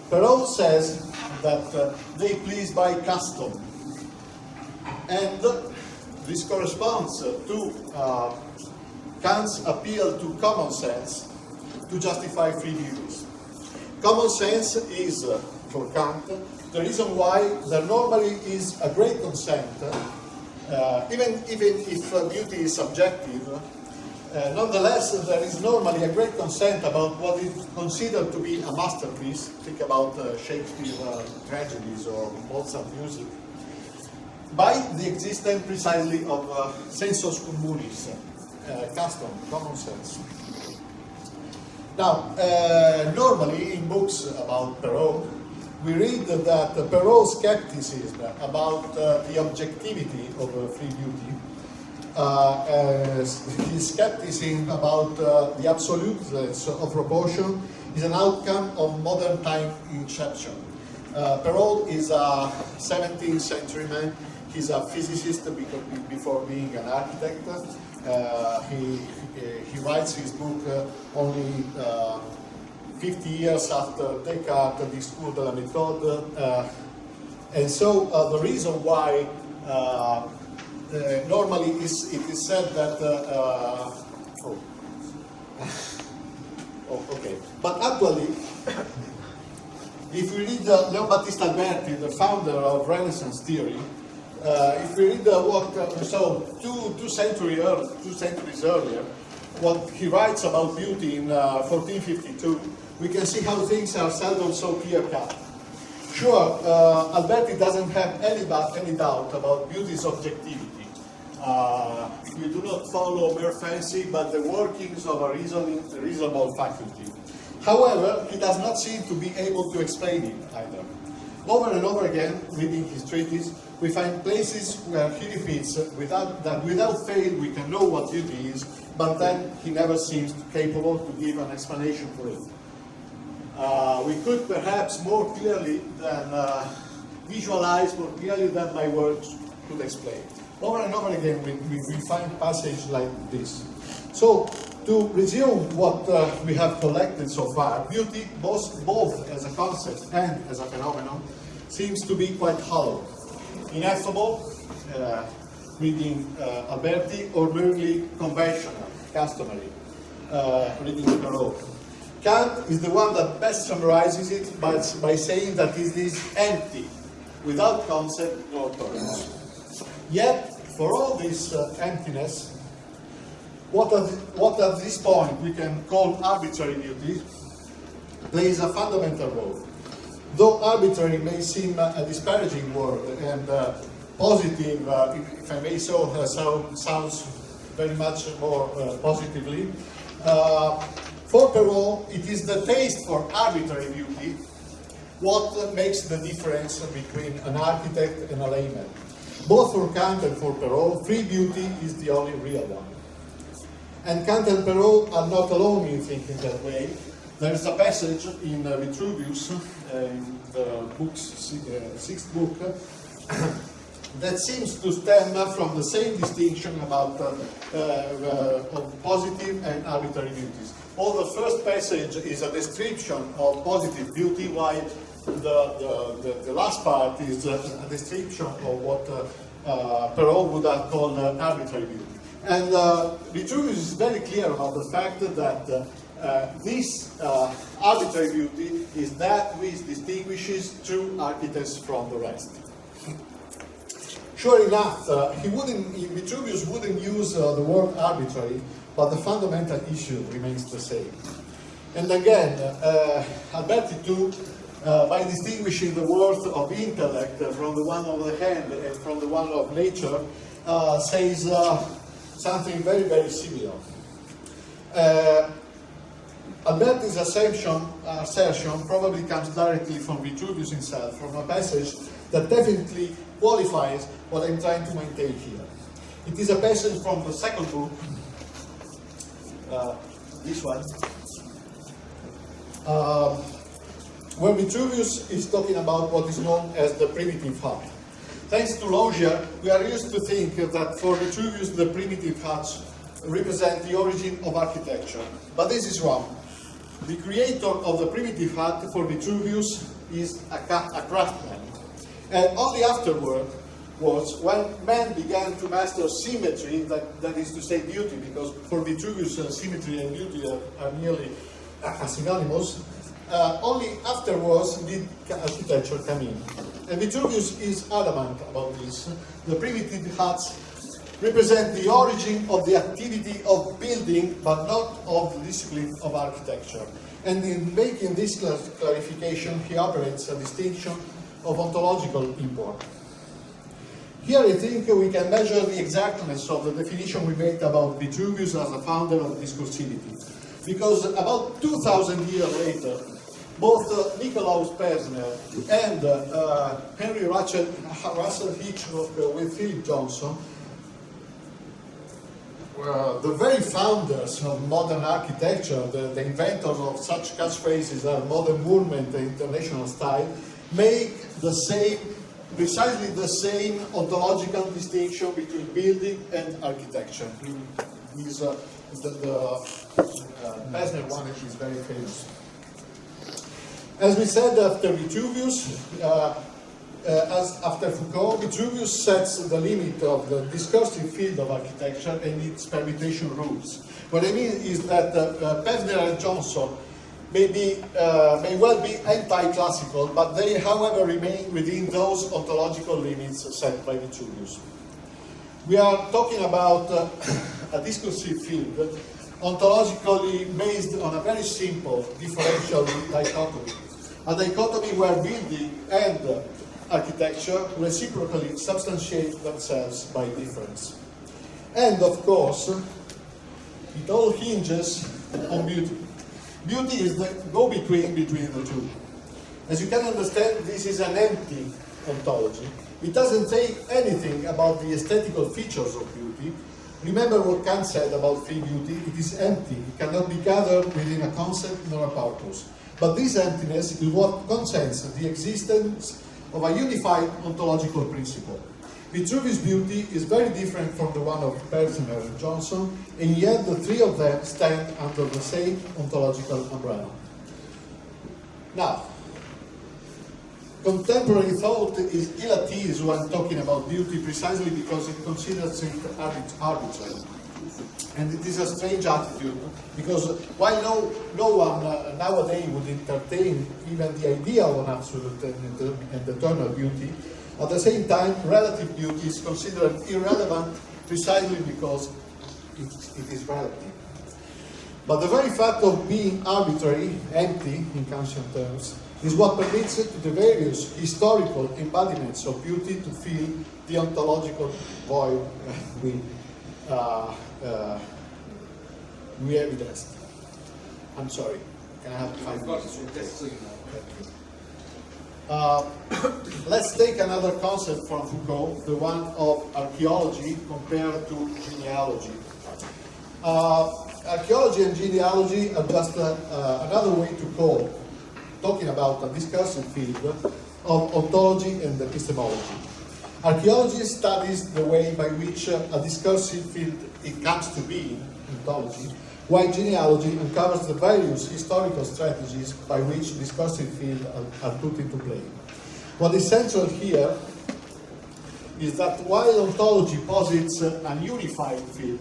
Perrault says that they please by custom. And this corresponds to Kant's appeal to common sense to justify free beauties. Common sense is, for Kant, the reason why there normally is a great consent, even if beauty is subjective, nonetheless there is normally a great consent about what is considered to be a masterpiece. Think about Shakespeare tragedies or Mozart music, by the existence precisely of sensus communis, custom, common sense. Now, normally in books about Perrault, we read that Perrault's skepticism about the objectivity of free beauty, his skepticism about the absoluteness of proportion, is an outcome of modern time inception. Perrault is a 17th century man. He's a physicist before being an architect. He writes his book only 50 years after Descartes' Discours de la méthode. And so the reason why normally it is said that okay. But actually, if we read Leon Battista Alberti, the founder of Renaissance theory, if we read what two centuries earlier, what he writes about beauty in 1452, we can see how things are seldom so clear-cut. Sure, Alberti doesn't have any doubt about beauty's objectivity. You do not follow mere fancy, but the workings of a reasonable faculty. However, he does not seem to be able to explain it either. Over and over again, reading his treatise, we find places where he repeats that without fail we can know what beauty is, but then he never seems capable to give an explanation for it. We could perhaps more clearly than visualize, more clearly than my words could explain. Over and over again, we find passages like this. So, to resume what we have collected so far, beauty, both as a concept and as a phenomenon, seems to be quite hollow, ineffable, reading Alberti, or merely conventional, customary, reading Perrault. Kant is the one that best summarizes it by saying that it is empty, without concept nor terms. Yet, for all this emptiness, what at this point we can call arbitrary beauty plays a fundamental role. Though arbitrary may seem a disparaging word, and positive, if I may so, sounds very much more positively, for Perrault, it is the taste for arbitrary beauty what makes the difference between an architect and a layman. Both for Kant and for Perrault, free beauty is the only real one. And Kant and Perrault are not alone in thinking that way. There is a passage in Vitruvius, in the book's sixth book, that seems to stem from the same distinction about of positive and arbitrary beauties. All the first passage is a description of positive beauty, while the last part is a description of what Perrault would have called arbitrary beauty. And Vitruvius is very clear about the fact that this arbitrary beauty is that which distinguishes true architects from the rest. Sure enough, Vitruvius wouldn't use the word arbitrary, but the fundamental issue remains the same. And again, Alberti too, by distinguishing the worth of intellect from the one of the hand and from the one of nature, says something very, very similar. Alberti's assertion probably comes directly from Vitruvius himself, from a passage that definitely qualifies what I'm trying to maintain here. It is a passage from the second book, this one, where Vitruvius is talking about what is known as the primitive hut. Thanks to Logier, we are used to think that for Vitruvius the primitive huts represent the origin of architecture. But this is wrong. The creator of the primitive hut for Vitruvius is a craftsman. And only afterward was when man began to master symmetry, that is to say beauty, because for Vitruvius symmetry and beauty are nearly synonymous, only afterwards did architecture come in. And Vitruvius is adamant about this. The primitive huts represent the origin of the activity of building, but not of the discipline of architecture. And in making this clarification, he operates a distinction of ontological import. Here I think we can measure the exactness of the definition we made about Vitruvius as a founder of discursivity. Because about 2,000 years later, both Nicolaus Persner and Henry Russell Hitchcock with Philip Johnson were the very founders of modern architecture, the inventors of such catchphrases as modern movement and international style, make the same, precisely the same ontological distinction between building and architecture. The Persner one is very famous. As we said after Vitruvius, as after Foucault, Vitruvius sets the limit of the discursive field of architecture and its permutation rules. What I mean is that Persner and Johnson may well be anti-classical, but they, however, remain within those ontological limits set by Vitruvius. We are talking about a discursive field ontologically based on a very simple differential dichotomy. A dichotomy where building and architecture reciprocally substantiate themselves by difference. And of course, it all hinges on beauty. Beauty is the go-between between the two. As you can understand, this is an empty ontology. It doesn't say anything about the aesthetical features of beauty. Remember what Kant said about free beauty, it is empty, it cannot be gathered within a concept nor a purpose. But this emptiness is what consents the existence of a unified ontological principle. Vitruvius' beauty is very different from the one of Persner and Johnson, and yet the three of them stand under the same ontological umbrella. Now, contemporary thought is ill at ease when talking about beauty precisely because it considers it arbitrary. And it is a strange attitude, because while no one nowadays would entertain even the idea of an absolute and eternal beauty, at the same time, relative beauty is considered irrelevant precisely because it is relative. But the very fact of being arbitrary, empty in Kantian terms, is what permits it to the various historical embodiments of beauty to fill the ontological void we evidenced. I'm sorry, can I have 5 minutes? Let's take another concept from Foucault, the one of archaeology compared to genealogy. Archaeology and genealogy are just another way to talking about a discursive field of ontology and epistemology. Archaeology studies the way by which a discursive field it comes to be, ontology, while genealogy uncovers the various historical strategies by which discursive fields are put into play. What is central here is that while ontology posits an unified field,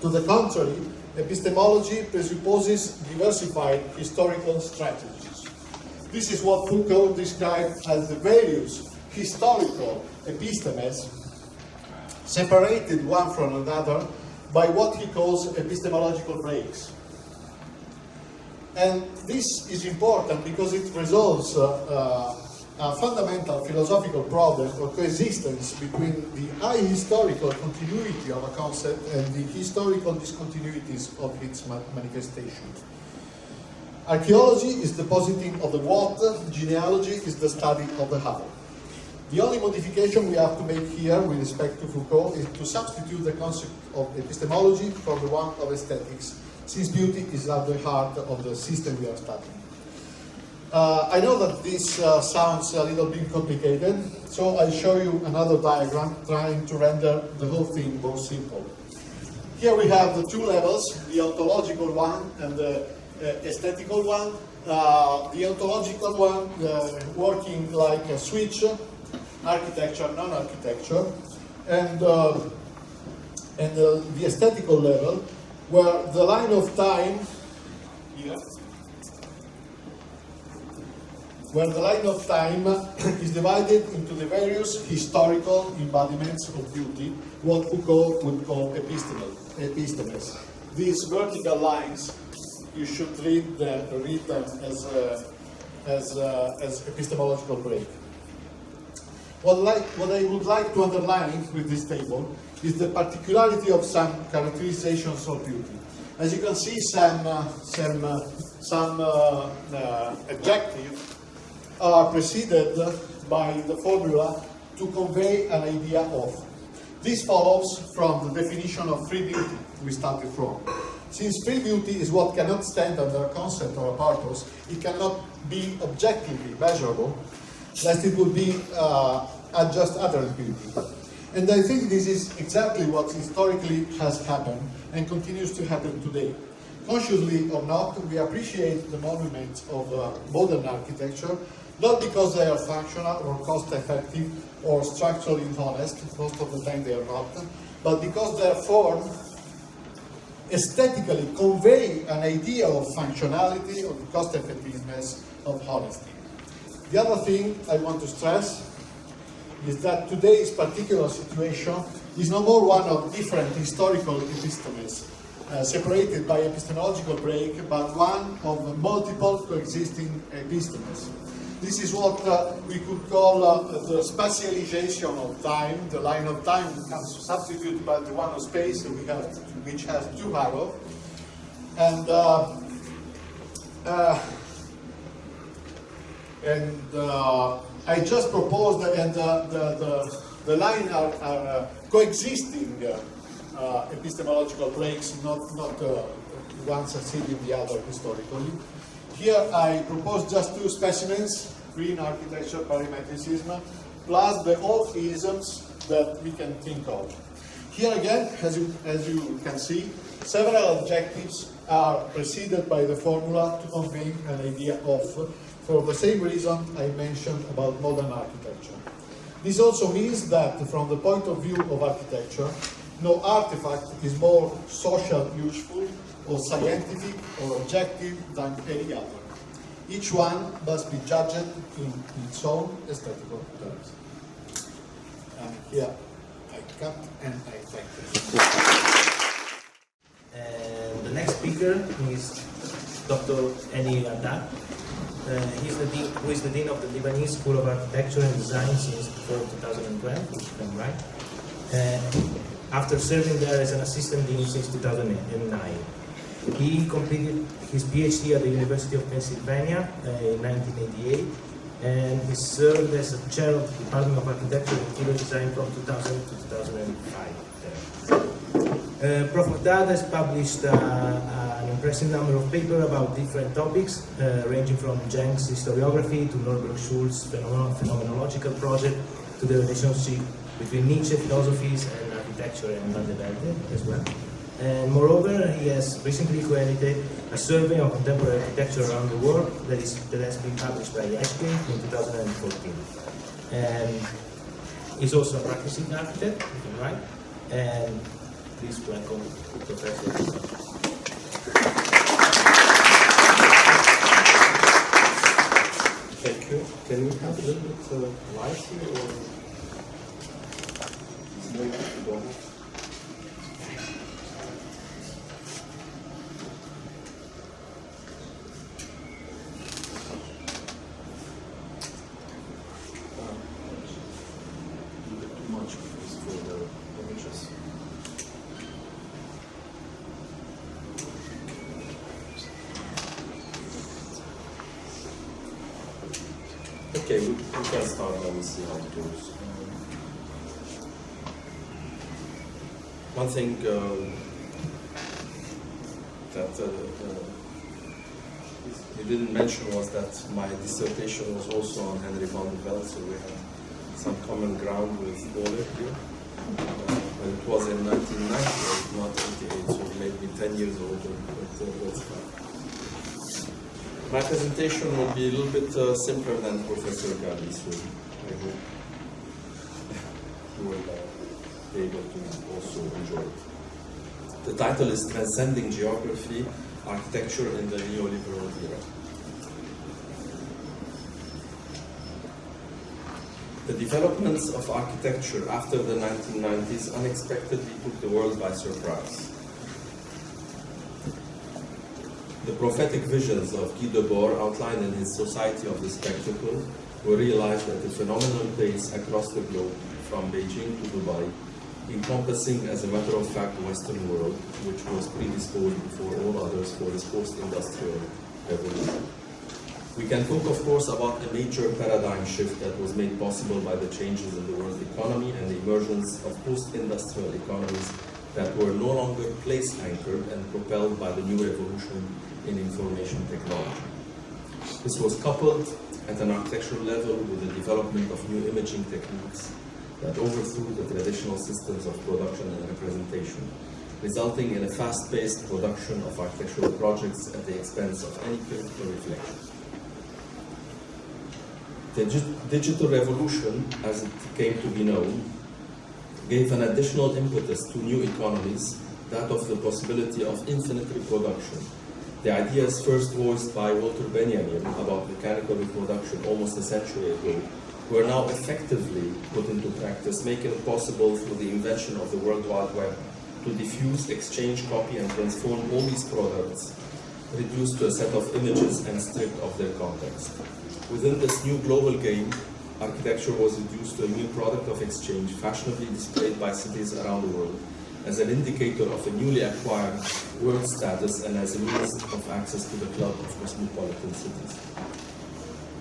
to the contrary, epistemology presupposes diversified historical strategies. This is what Foucault described as the various historical epistemes, separated one from another by what he calls epistemological breaks. And this is important because it resolves a fundamental philosophical problem of coexistence between the high historical continuity of a concept and the historical discontinuities of its manifestation. Archaeology is the positing of the what, genealogy is the study of the how. The only modification we have to make here with respect to Foucault is to substitute the concept of epistemology for the one of aesthetics, since beauty is at the heart of the system we are studying. I know that this sounds a little bit complicated, so I'll show you another diagram trying to render the whole thing more simple. Here we have the two levels, the ontological one and the aesthetical one. The ontological one working like a switch, architecture, non-architecture, and the aesthetical level, where the line of time here, where the line of time is divided into the various historical embodiments of beauty, what Foucault would call epistemes. These vertical lines, you should read them as epistemological break. What I would like to underline with this table is the particularity of some characterizations of beauty. As you can see, some adjectives are preceded by the formula to convey an idea of. This follows from the definition of free beauty we started from. Since free beauty is what cannot stand under a concept or a purpose, it cannot be objectively measurable, lest it would be just utterance beauty. And I think this is exactly what historically has happened and continues to happen today. Consciously or not, we appreciate the monuments of modern architecture, not because they are functional or cost-effective or structurally honest, most of the time they are not, but because their form aesthetically convey an idea of functionality, of cost-effectiveness, of honesty. The other thing I want to stress is that today's particular situation is no more one of different historical epistemes, separated by epistemological break, but one of multiple coexisting epistemes. This is what we could call the specialization of time. The line of time becomes substituted by the one of space we have, which has two arrows. And I just proposed, and the line are coexisting epistemological breaks, not one succeeding the other historically. Here I propose just two specimens, green architecture, parametricism, plus the all isms that we can think of. Here again, as you can see, several adjectives are preceded by the formula to convey an idea of, for the same reason I mentioned about modern architecture. This also means that from the point of view of architecture, no artifact is more social useful or scientific or objective than any other. Each one must be judged in its own aesthetical terms. And here I cut and I thank you. And the next speaker is Dr. ELI HADDID. Who is the Dean of the Lebanese School of Architecture and Design since 2012, if I'm right. After serving there as an assistant dean since 2009. He completed his PhD at the University of Pennsylvania in 1988, and he served as a chair of the Department of Architecture and Interior Design from 2000 to 2005. Prof. HADDID has published an impressive number of papers about different topics, ranging from Jenks historiography to Norbert Schulz's phenomenological project to the relationship between Nietzsche philosophies and architecture and Van de Velde as well. And moreover, he has recently co-edited a survey of contemporary architecture around the world that has been published by Ashkin in 2014. And he's also a practicing architect, if I'm right. And please welcome Professor. Thank you. Can we have a little bit light here, or is it going? Okay, we can start and see how it goes. One thing that you didn't mention was that my dissertation was also on Henry van de Velde, so we have some common ground with OLE here. Well, it was in 1998, not 88, so maybe 10 years older, but that's fine. My presentation will be a little bit simpler than Professor Garli, so I hope you will be able to also enjoy it. The title is Transcending Geography, Architecture in the Neoliberal Era. The developments of architecture after the 1990s unexpectedly took the world by surprise. The prophetic visions of Guy Debord outlined in his Society of the Spectacle were realized at a phenomenal pace across the globe, from Beijing to Dubai, encompassing, as a matter of fact, the Western world, which was predisposed before all others for this post-industrial revolution. We can talk, of course, about a major paradigm shift that was made possible by the changes in the world economy and the emergence of post-industrial economies that were no longer place-anchored and propelled by the new revolution in information technology. This was coupled at an architectural level with the development of new imaging techniques that overthrew the traditional systems of production and representation, resulting in a fast-paced production of architectural projects at the expense of any critical reflection. The digital revolution, as it came to be known, gave an additional impetus to new economies, that of the possibility of infinite reproduction. The ideas first voiced by Walter Benjamin about mechanical reproduction almost a century ago were now effectively put into practice, making it possible through the invention of the World Wide Web to diffuse, exchange, copy, and transform all these products, reduced to a set of images and stripped of their context. Within this new global game, architecture was reduced to a new product of exchange, fashionably displayed by cities around the world, as an indicator of a newly acquired world status and as a means of access to the club of cosmopolitan cities.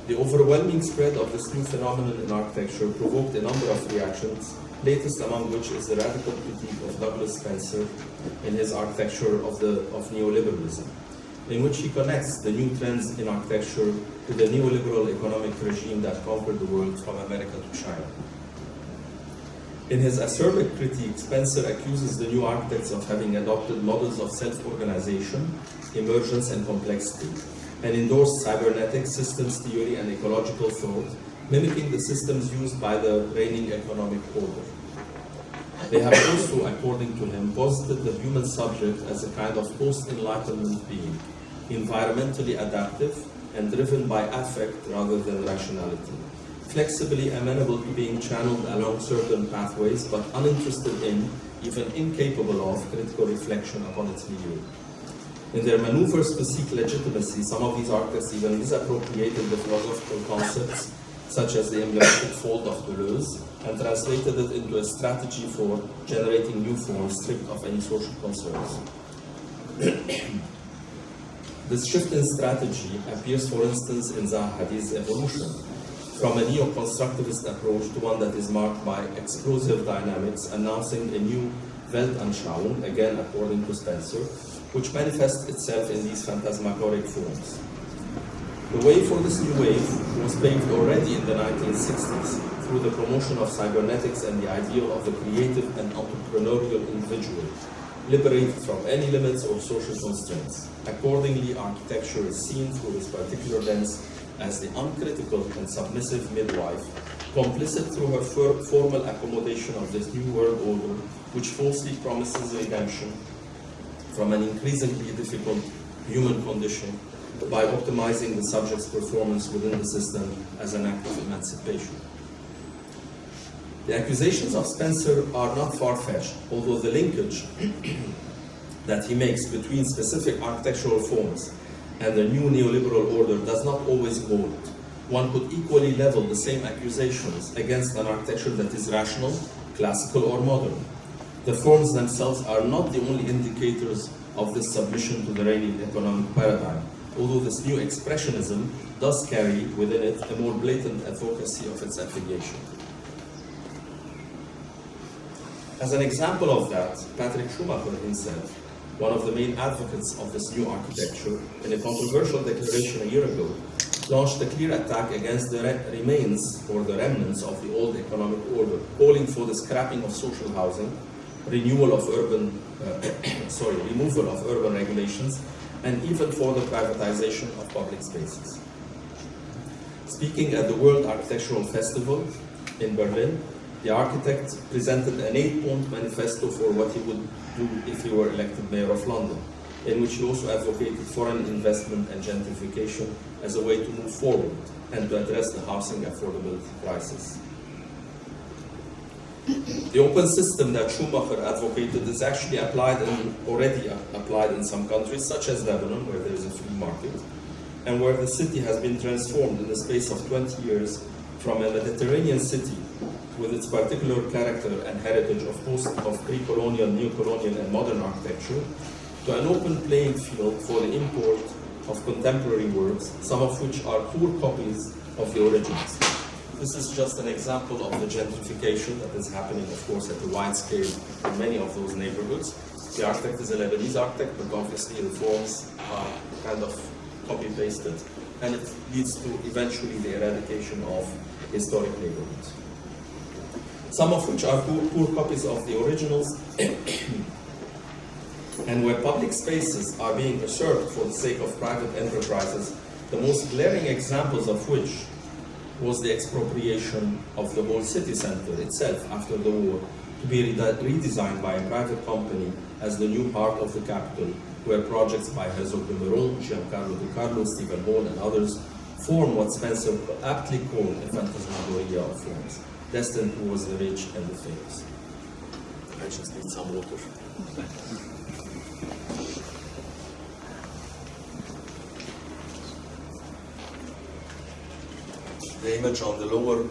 The overwhelming spread of this new phenomenon in architecture provoked a number of reactions, latest among which is the radical critique of Douglas Spencer in his Architecture of Neoliberalism, in which he connects the new trends in architecture to the neoliberal economic regime that conquered the world from America to China. In his acerbic critique, Spencer accuses the new architects of having adopted models of self-organization, emergence, and complexity, and endorsed cybernetics, systems theory, and ecological thought, mimicking the systems used by the reigning economic order. They have also, according to him, posited the human subject as a kind of post-enlightenment being, environmentally adaptive and driven by affect rather than rationality, flexibly amenable to being channeled along certain pathways, but uninterested in, even incapable of, critical reflection upon its milieu. In their maneuvers to seek legitimacy, some of these architects even misappropriated the philosophical concepts, such as the emblematic fold of Deleuze, and translated it into a strategy for generating new forms stripped of any social concerns. This shift in strategy appears, for instance, in Zaha Hadid's evolution, from a neo-constructivist approach to one that is marked by explosive dynamics, announcing a new Weltanschauung, again according to Spencer, which manifests itself in these phantasmagoric forms. The way for this new wave was paved already in the 1960s through the promotion of cybernetics and the ideal of the creative and entrepreneurial individual, liberated from any limits or social constraints. Accordingly, architecture is seen through this particular lens as the uncritical and submissive midwife, complicit through her formal accommodation of this new world order, which falsely promises redemption from an increasingly difficult human condition by optimizing the subject's performance within the system as an act of emancipation. The accusations of Spencer are not far-fetched, although the linkage that he makes between specific architectural forms and the new neoliberal order does not always hold. One could equally level the same accusations against an architecture that is rational, classical, or modern. The forms themselves are not the only indicators of this submission to the reigning economic paradigm, although this new expressionism does carry within it a more blatant advocacy of its affiliation. As an example of that, Patrick Schumacher himself, one of the main advocates of this new architecture, in a controversial declaration a year ago, launched a clear attack against the remains or the remnants of the old economic order, calling for the scrapping of social housing, removal of urban regulations, and even for the privatization of public spaces. Speaking at the World Architectural Festival in Berlin, the architect presented an 8-point manifesto for what he would do if he were elected mayor of London, in which he also advocated foreign investment and gentrification as a way to move forward and to address the housing affordability crisis. The open system that Schumacher advocated is actually already applied in some countries, such as Lebanon, where there is a free market, and where the city has been transformed in the space of 20 years from a Mediterranean city with its particular character and heritage of pre-colonial, neo-colonial, and modern architecture, to an open playing field for the import of contemporary works, some of which are poor copies of the originals. This is just an example of the gentrification that is happening, of course, at a wide scale in many of those neighborhoods. The architect is a Lebanese architect, but obviously the forms are kind of copy-pasted, and it leads to eventually the eradication of historic neighborhoods. Some of which are poor copies of the originals, and where public spaces are being usurped for the sake of private enterprises, the most glaring examples of which was the expropriation of the whole city center itself after the war, to be redesigned by a private company as the new heart of the capital, where projects by Herzog de Meuron, Giancarlo De Carlo, Stephen Hall, and others form what Spencer aptly called a phantasmagoria of forms, destined towards the rich and the famous. I just need some water. The image on the lower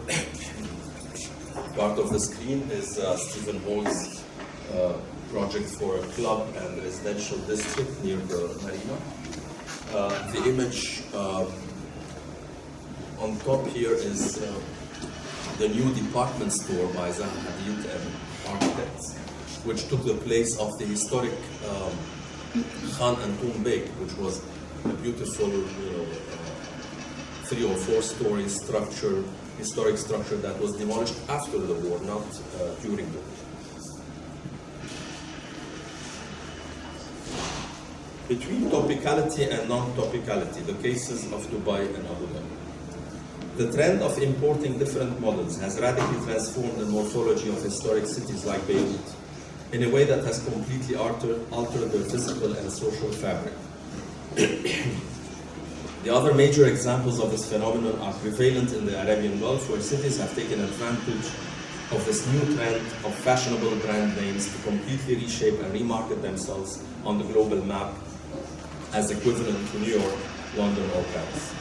part of the screen is Stephen Hall's project for a club and residential district near the marina. The image on top here is the new department store by ELI HADDID and architects, which took the place of the historic Khan and Toom Beg, which was a beautiful, 3 or 4 story historic structure that was demolished after the war, not during the war. Between topicality and non-topicality, the cases of Dubai and Abu Dhabi. The trend of importing different models has radically transformed the morphology of historic cities like Beirut in a way that has completely altered their physical and social fabric. The other major examples of this phenomenon are prevalent in the Arabian Gulf, where cities have taken advantage of this new trend of fashionable brand names to completely reshape and remarket themselves on the global map as equivalent to New York, London, or Paris.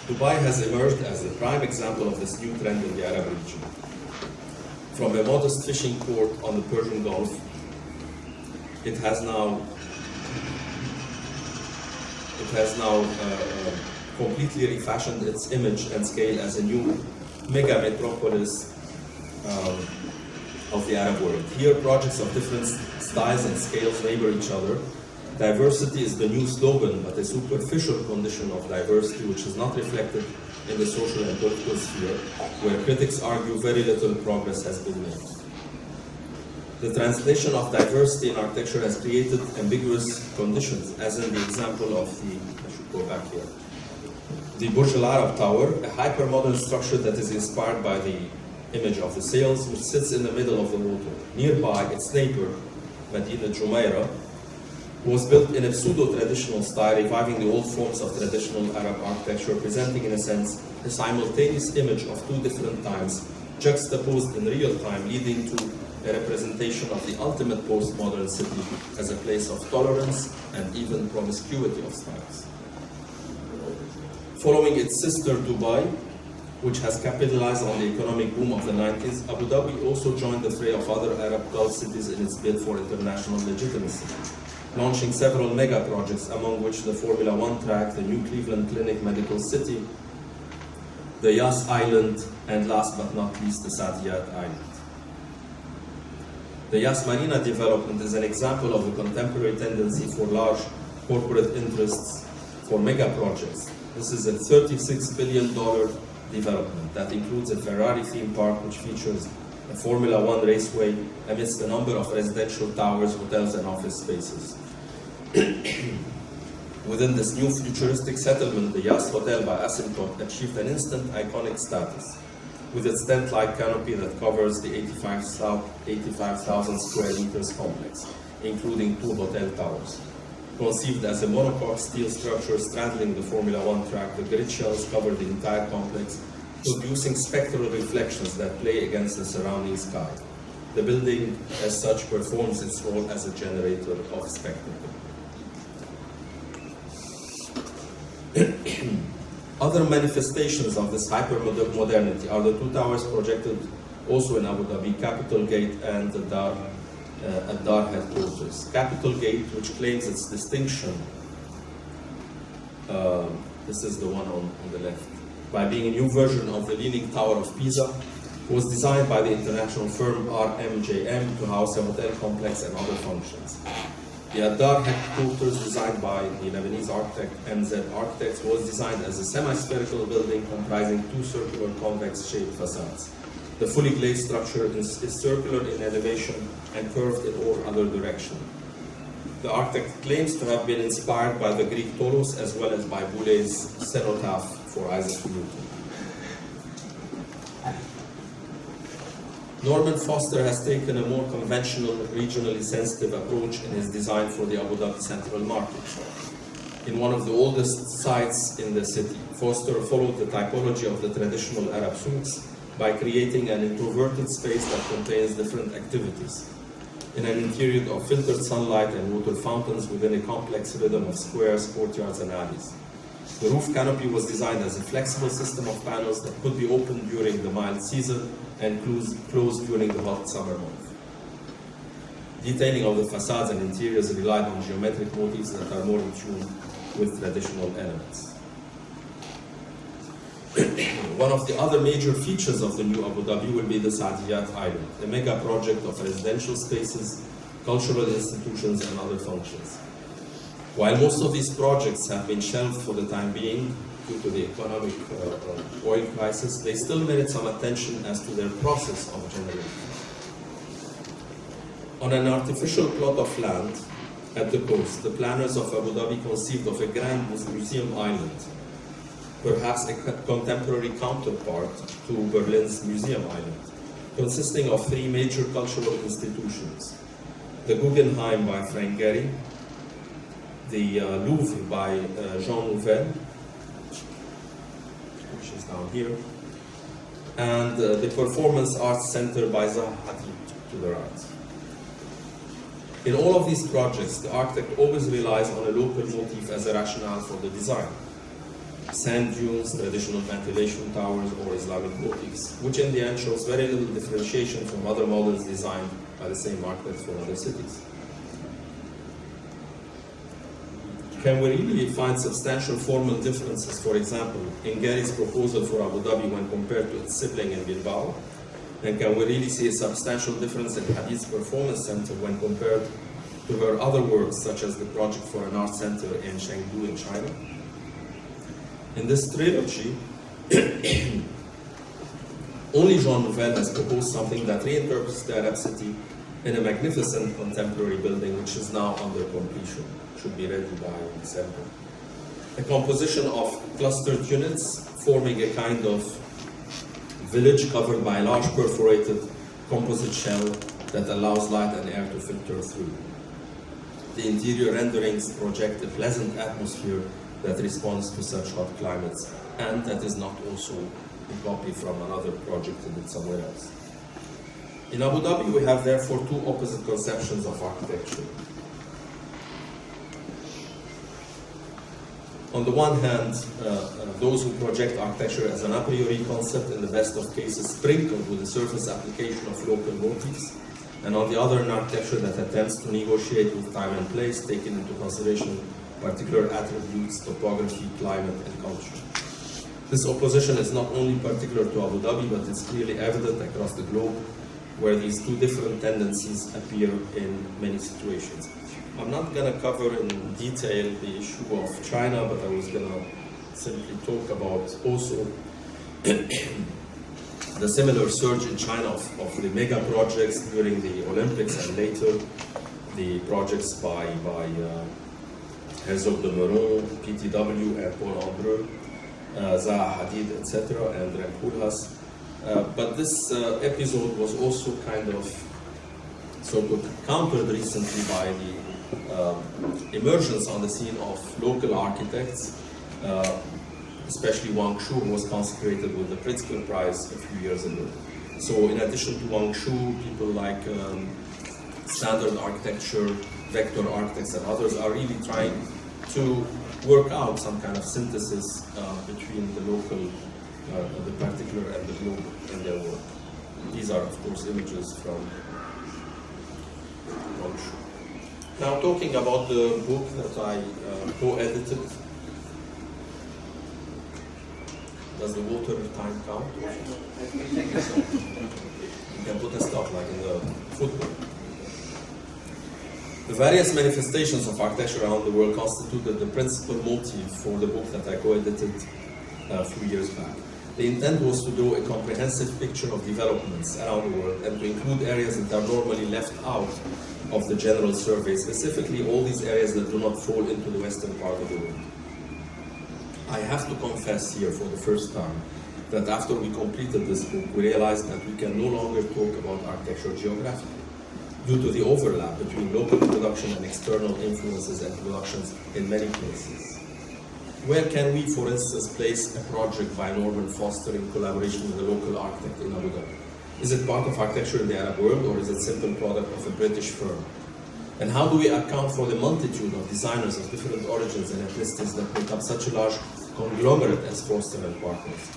Dubai has emerged as a prime example of this new trend in the Arab region. From a modest fishing port on the Persian Gulf, it has now completely refashioned its image and scale as a new mega metropolis of the Arab world. Here, projects of different styles and scales neighbor each other. Diversity is the new slogan, but a superficial condition of diversity which is not reflected in the social and political sphere, where critics argue very little progress has been made. The translation of diversity in architecture has created ambiguous conditions, as in the example of the Burj Al Arab Tower, a hyper-modern structure that is inspired by the image of the sails, which sits in the middle of the water. Nearby, its neighbor, Medina Jumeirah, was built in a pseudo-traditional style, reviving the old forms of traditional Arab architecture, presenting, in a sense, a simultaneous image of 2 different times, juxtaposed in real time, leading to a representation of the ultimate postmodern city as a place of tolerance and even promiscuity of styles. Following its sister Dubai, which has capitalized on the economic boom of the 90s, Abu Dhabi also joined the fray of other Arab Gulf cities in its bid for international legitimacy, launching several mega projects, among which the Formula One track, the new Cleveland Clinic Medical City, the Yas Island, and last but not least, the Saadiyat Island. The Yas Marina development is an example of a contemporary tendency for large corporate interests for mega projects. This is a $36 billion development that includes a Ferrari theme park which features a Formula One raceway amidst a number of residential towers, hotels, and office spaces. Within this new futuristic settlement, the Yas Hotel by Asymptote achieved an instant iconic status, with its tent-like canopy that covers the 85,000 square meters complex, including 2 hotel towers. Conceived as a monocoque steel structure straddling the Formula One track, the grid shells cover the entire complex, producing spectral reflections that play against the surrounding sky. The building, as such, performs its role as a generator of spectacle. Other manifestations of this hyper-modernity are the 2 towers projected also in Abu Dhabi, Capitol Gate and the Dar headquarters. Capitol Gate, which claims its distinction, this is the one on the left, by being a new version of the Leaning Tower of Pisa, was designed by the international firm RMJM to house a hotel complex and other functions. The Adar headquarters, designed by the Lebanese architect MZ Architects, was designed as a semi-spherical building comprising 2 circular convex-shaped facades. The fully glazed structure is circular in elevation and curved in all other directions. The architect claims to have been inspired by the Greek Tolos as well as by Boulet's cenotaph for Isaac Newton. Norman Foster has taken a more conventional, regionally sensitive approach in his design for the Abu Dhabi Central Market. In one of the oldest sites in the city, Foster followed the typology of the traditional Arab souks by creating an introverted space that contains different activities. In an interior of filtered sunlight and water fountains within a complex rhythm of squares, courtyards, and alleys. The roof canopy was designed as a flexible system of panels that could be opened during the mild season and closed during the hot summer month. Detailing of the facades and interiors relied on geometric motifs that are more in tune with traditional elements. One of the other major features of the new Abu Dhabi will be the Saadiyat Island, a mega project of residential spaces, cultural institutions, and other functions. While most of these projects have been shelved for the time being due to the economic oil crisis, they still merit some attention as to their process of generation. On an artificial plot of land at the coast, the planners of Abu Dhabi conceived of a grand museum island, perhaps a contemporary counterpart to Berlin's Museum Island, consisting of 3 major cultural institutions: the Guggenheim by Frank Gehry, the Louvre by Jean Nouvel, which is down here, and the Performance Arts Center by Zaha Hadid to the right. In all of these projects, the architect always relies on a local motif as a rationale for the design. Sand dunes, traditional ventilation towers, or Islamic motifs, which in the end shows very little differentiation from other models designed by the same architects for other cities. Can we really find substantial formal differences, for example, in Gehry's proposal for Abu Dhabi when compared to its sibling in Bilbao? And can we really see a substantial difference in Hadid's performance center when compared to her other works, such as the project for an art center in Chengdu in China? In this trilogy, only Jean Nouvel has proposed something that reinterprets the Arab city in a magnificent contemporary building which is now under completion. Should be ready by December. A composition of clustered units forming a kind of village covered by a large perforated composite shell that allows light and air to filter through. The interior renderings project a pleasant atmosphere that responds to such hot climates, and that is not also a copy from another project somewhere else. In Abu Dhabi, we have therefore 2 opposite conceptions of architecture. On the one hand, those who project architecture as an a priori concept, in the best of cases sprinkled with the surface application of local motifs, and on the other, an architecture that attempts to negotiate with time and place, taking into consideration particular attributes, topography, climate, and culture. This opposition is not only particular to Abu Dhabi, but it's clearly evident across the globe, where these 2 different tendencies appear in many situations. I'm not going to cover in detail the issue of China, but I was going to simply talk about also the similar surge in China of the mega projects during the Olympics and later the projects by Herzog de Meuron, PTW, and Paul Andreu, Zaha Hadid, etc., and Rem Koolhaas. But this episode was also kind of sort of countered recently by the emergence on the scene of local architects, especially Wang Shu, who was consecrated with the Pritzker Prize a few years ago. So in addition to Wang Shu, people like Standard Architecture, Vector Architects, and others are really trying to work out some kind of synthesis between the local, the particular, and the global in their work. These are, of course, images from Wang Shu. Now, talking about the book that I co-edited. Does the water time count? You can put a stop like in the football. The various manifestations of architecture around the world constituted the principal motive for the book that I co-edited a few years back. The intent was to do a comprehensive picture of developments around the world and to include areas that are normally left out of the general survey, specifically all these areas that do not fall into the western part of the world. I have to confess here for the first time that after we completed this book, we realized that we can no longer talk about architecture geographically due to the overlap between local production and external influences and productions in many places. Where can we, for instance, place a project by Norman Foster in collaboration with a local architect in Abu Dhabi? Is it part of architecture in the Arab world, or is it simple product of a British firm? And how do we account for the multitude of designers of different origins and ethnicities that make up such a large conglomerate as Foster and Partners?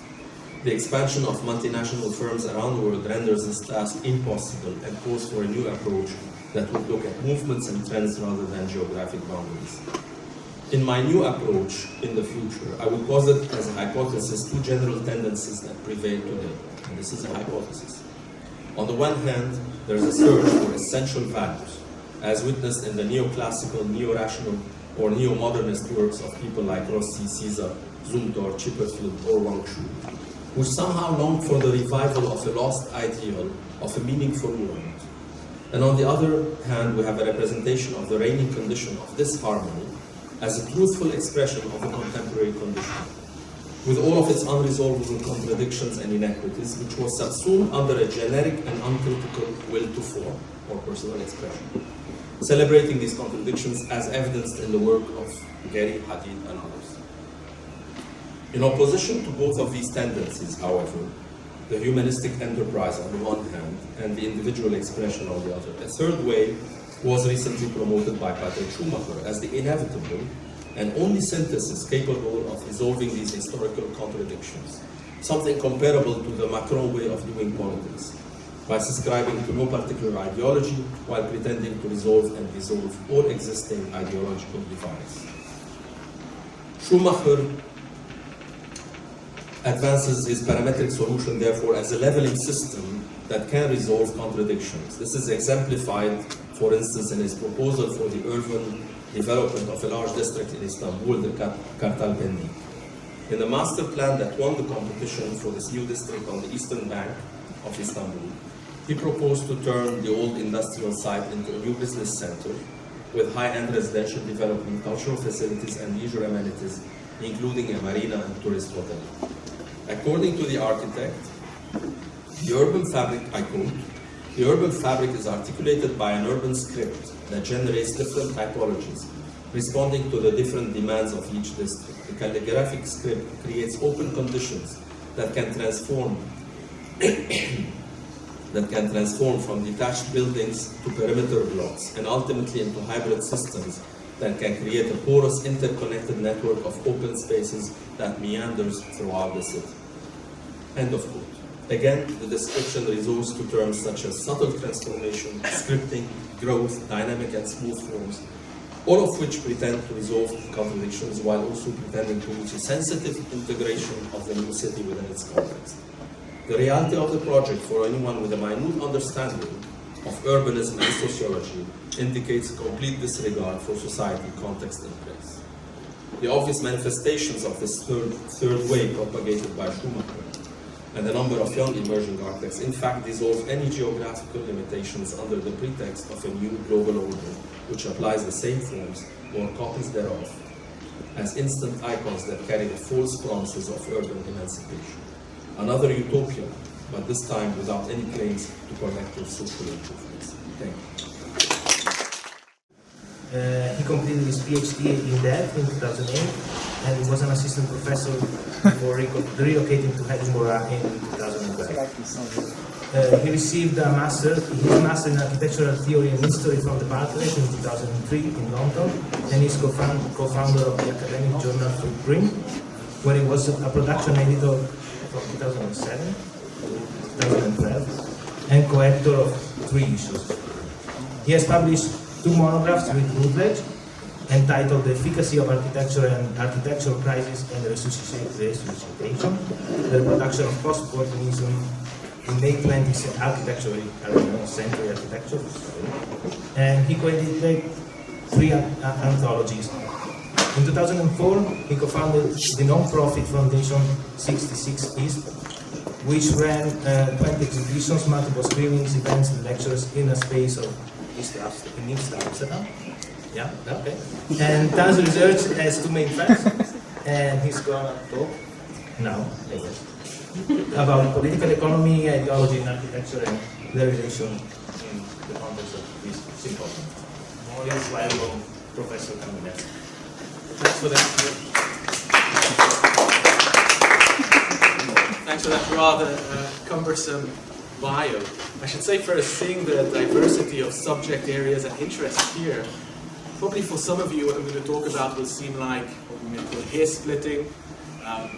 The expansion of multinational firms around the world renders this task impossible and calls for a new approach that would look at movements and trends rather than geographic boundaries. In my new approach in the future, I would posit as a hypothesis two general tendencies that prevail today. And this is a hypothesis. On the one hand, there is a search for essential values, as witnessed in the neoclassical, neo-rational, or neo-modernist works of people like Rossi, Caesar, Zumthor, Chipperfield, or Wang Shu, who somehow long for the revival of a lost ideal of a meaningful world. And on the other hand, we have a representation of the reigning condition of this harmony as a truthful expression of the contemporary condition, with all of its unresolvable contradictions and inequities, which was subsumed under a generic and uncritical will to form, or personal expression, celebrating these contradictions as evidenced in the work of Galli, Hadid, and others. In opposition to both of these tendencies, however, the humanistic enterprise on the one hand and the individual expression on the other, a third way was recently promoted by Patrick Schumacher as the inevitable and only synthesis capable of resolving these historical contradictions, something comparable to the Macron way of doing politics, by subscribing to no particular ideology while pretending to resolve and dissolve all existing ideological divides. Schumacher advances his parametric solution, therefore, as a leveling system that can resolve contradictions. This is exemplified, for instance, in his proposal for the urban development of a large district in Istanbul, the Kartal Pendik. In the master plan that won the competition for this new district on the eastern bank of Istanbul, he proposed to turn the old industrial site into a new business center with high-end residential development, cultural facilities, and leisure amenities, including a marina and tourist hotel. According to the architect, the urban fabric, I quote, the urban fabric is articulated by an urban script that generates different typologies, responding to the different demands of each district. The calligraphic script creates open conditions that can transform from detached buildings to perimeter blocks and ultimately into hybrid systems that can create a porous, interconnected network of open spaces that meanders throughout the city. End of quote. Again, the description resorts to terms such as subtle transformation, scripting, growth, dynamic and smooth forms, all of which pretend to resolve contradictions while also pretending to reach a sensitive integration of the new city within its context. The reality of the project, for anyone with a minute understanding of urbanism and sociology, indicates a complete disregard for society, context, and place. The obvious manifestations of this third way propagated by Schumacher and a number of young emerging architects, in fact, dissolve any geographical limitations under the pretext of a new global order, which applies the same forms, or copies thereof, as instant icons that carry the false promises of urban emancipation. Another utopia, but this time without any claims to collective social improvements. Thank you. He completed his PhD in that in 2008, and he was an assistant professor before relocating to Edinburgh in 2012. He received his master in architectural theory and history from the Barclays in 2003 in London, and he's co-founder of the academic journal Footprint, where he was a production editor from 2007 to 2012, and co-editor of 3 issues. He has published 2 monographs with Routledge, entitled The Efficacy of Architecture and Architectural Crisis and Resuscitation, the reproduction of post-modernism in late 20th century architecture, and he co-edited 3 anthologies. In 2004, he co-founded the non-profit foundation 66 East, which ran 20 exhibitions, multiple screenings, events, and lectures in a space of East Amsterdam. Yeah, okay. And TAHL Research has 2 main tracks, and he's gonna talk now, I guess, about political economy, ideology in architecture, and their relation in the context of this symposium. Yes, welcome, Professor Kaminer. Thanks for that. Thanks for that rather cumbersome bio. I should say first, seeing the diversity of subject areas and interests here, probably for some of you what I'm going to talk about will seem like what we may call hair splitting,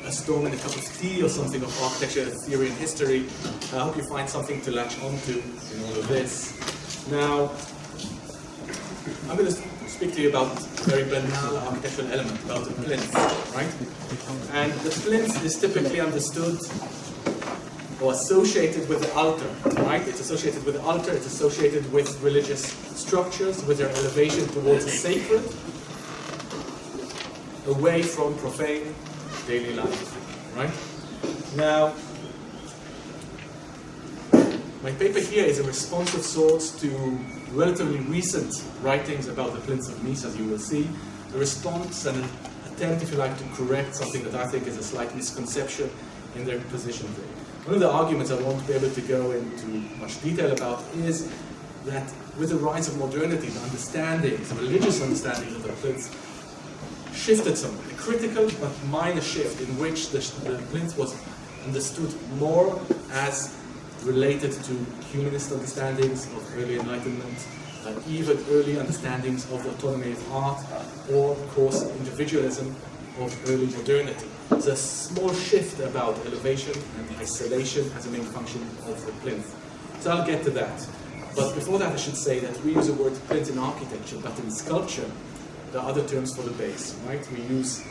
a storm in a cup of tea or something of architecture theory and history. I hope you find something to latch onto in all of this. Now, I'm going to speak to you about a very banal architectural element, about the plinth, right? And the plinth is typically understood or associated with the altar, right? It's associated with the altar, it's associated with religious structures, with their elevation towards the sacred, away from profane daily life, right? Now, my paper here is a response of sorts to relatively recent writings about the plinths of Nice, as you will see. A response and an attempt, if you like, to correct something that I think is a slight misconception in their position there. One of the arguments I won't be able to go into much detail about is that with the rise of modernity, the understandings, the religious understandings of the plinth shifted somewhat. A critical but minor shift in which the plinth was understood more as related to humanist understandings of early Enlightenment, even early understandings of the autonomy of art, or, of course, individualism of early modernity. There's a small shift about elevation and isolation as a main function of the plinth. So I'll get to that. But before that, I should say that we use the word plinth in architecture, but in sculpture, there are other terms for the base, right? We use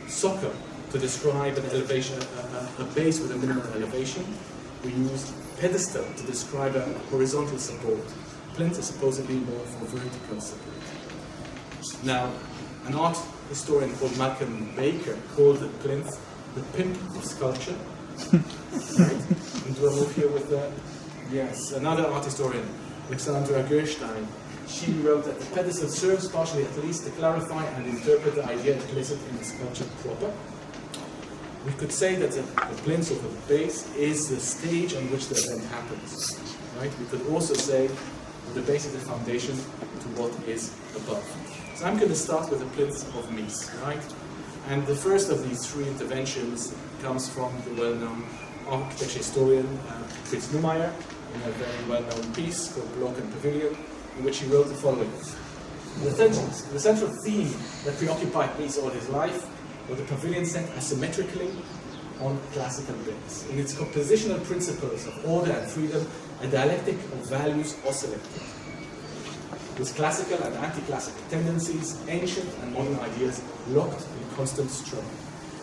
soccer to describe an elevation, a base with a minimal elevation. We use pedestal to describe a horizontal support. Plinth is supposedly more for vertical support. Now, an art historian called Malcolm Baker called the plinth the pimp of sculpture. Right? And do I move here with that? Yes. Another art historian, Alexandra Gerstein, she wrote that the pedestal serves partially at least to clarify and interpret the idea implicit in the sculpture proper. We could say that the plinth of the base is the stage on which the event happens. Right? We could also say that the base is the foundation to what is above. So I'm going to start with the plinth of Mies, right? And the first of these 3 interventions comes from the well-known architecture historian Fritz Neumayer in a very well-known piece called Block and Pavilion, in which he wrote the following. The central theme that preoccupied Mies all his life was the pavilion set asymmetrically on classical base. In its compositional principles of order and freedom, a dialectic of values oscillated. With classical and anti-classical tendencies, ancient and modern ideas locked in constant struggle.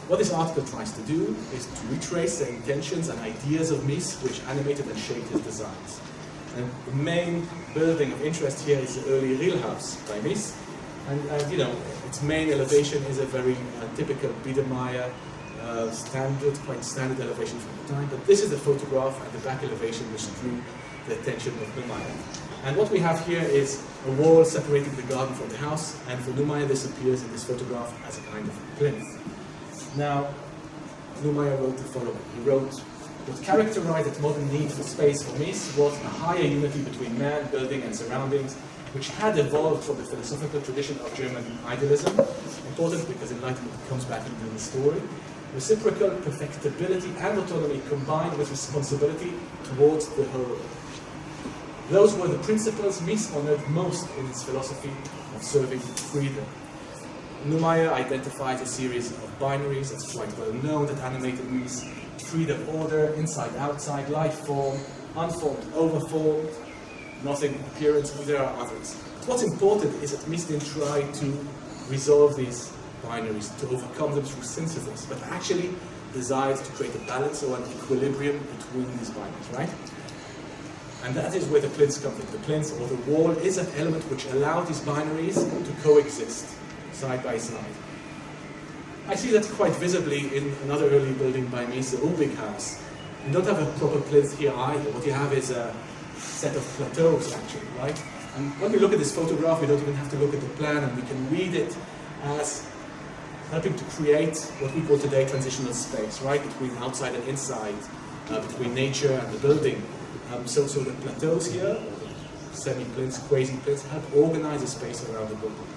What this article tries to do is to retrace the intentions and ideas of Mies which animated and shaped his designs. And the main building of interest here is the early Real House by Mies. And you know, its main elevation is a very typical Biedermeier quite standard elevation from the time, but this is the photograph and the back elevation which drew the attention of Neumayer. And what we have here is a wall separating the garden from the house, and for Neumayer this appears in this photograph as a kind of plinth. Now, Neumayer wrote the following. He wrote, what characterized the modern need for space for Mies was a higher unity between man, building and surroundings, which had evolved from the philosophical tradition of German idealism, important because Enlightenment comes back into the story, reciprocal perfectibility and autonomy combined with responsibility towards the whole. Those were the principles Mies honored most in his philosophy of serving freedom. Neumayer identifies a series of binaries, it's quite well known, that animated Mies: freedom, order, inside, outside, life form, unformed, overformed, nothing, appearance, and there are others. What's important is that Mies didn't try to resolve these binaries, to overcome them through synthesis, but actually desired to create a balance or an equilibrium between these binaries, right? And that is where the plinth comes in. The plinth or the wall is an element which allows these binaries to coexist side by side. I see that quite visibly in another early building by Mies, the Ulbig house. You don't have a proper plinth here either. What you have is a set of plateaus, actually, right? And when we look at this photograph, we don't even have to look at the plan, and we can read it as helping to create what we call today transitional space, right? Between outside and inside, between nature and the building. So the plateaus here, semi-plinths, quasi-plinths, help organize the space around the building.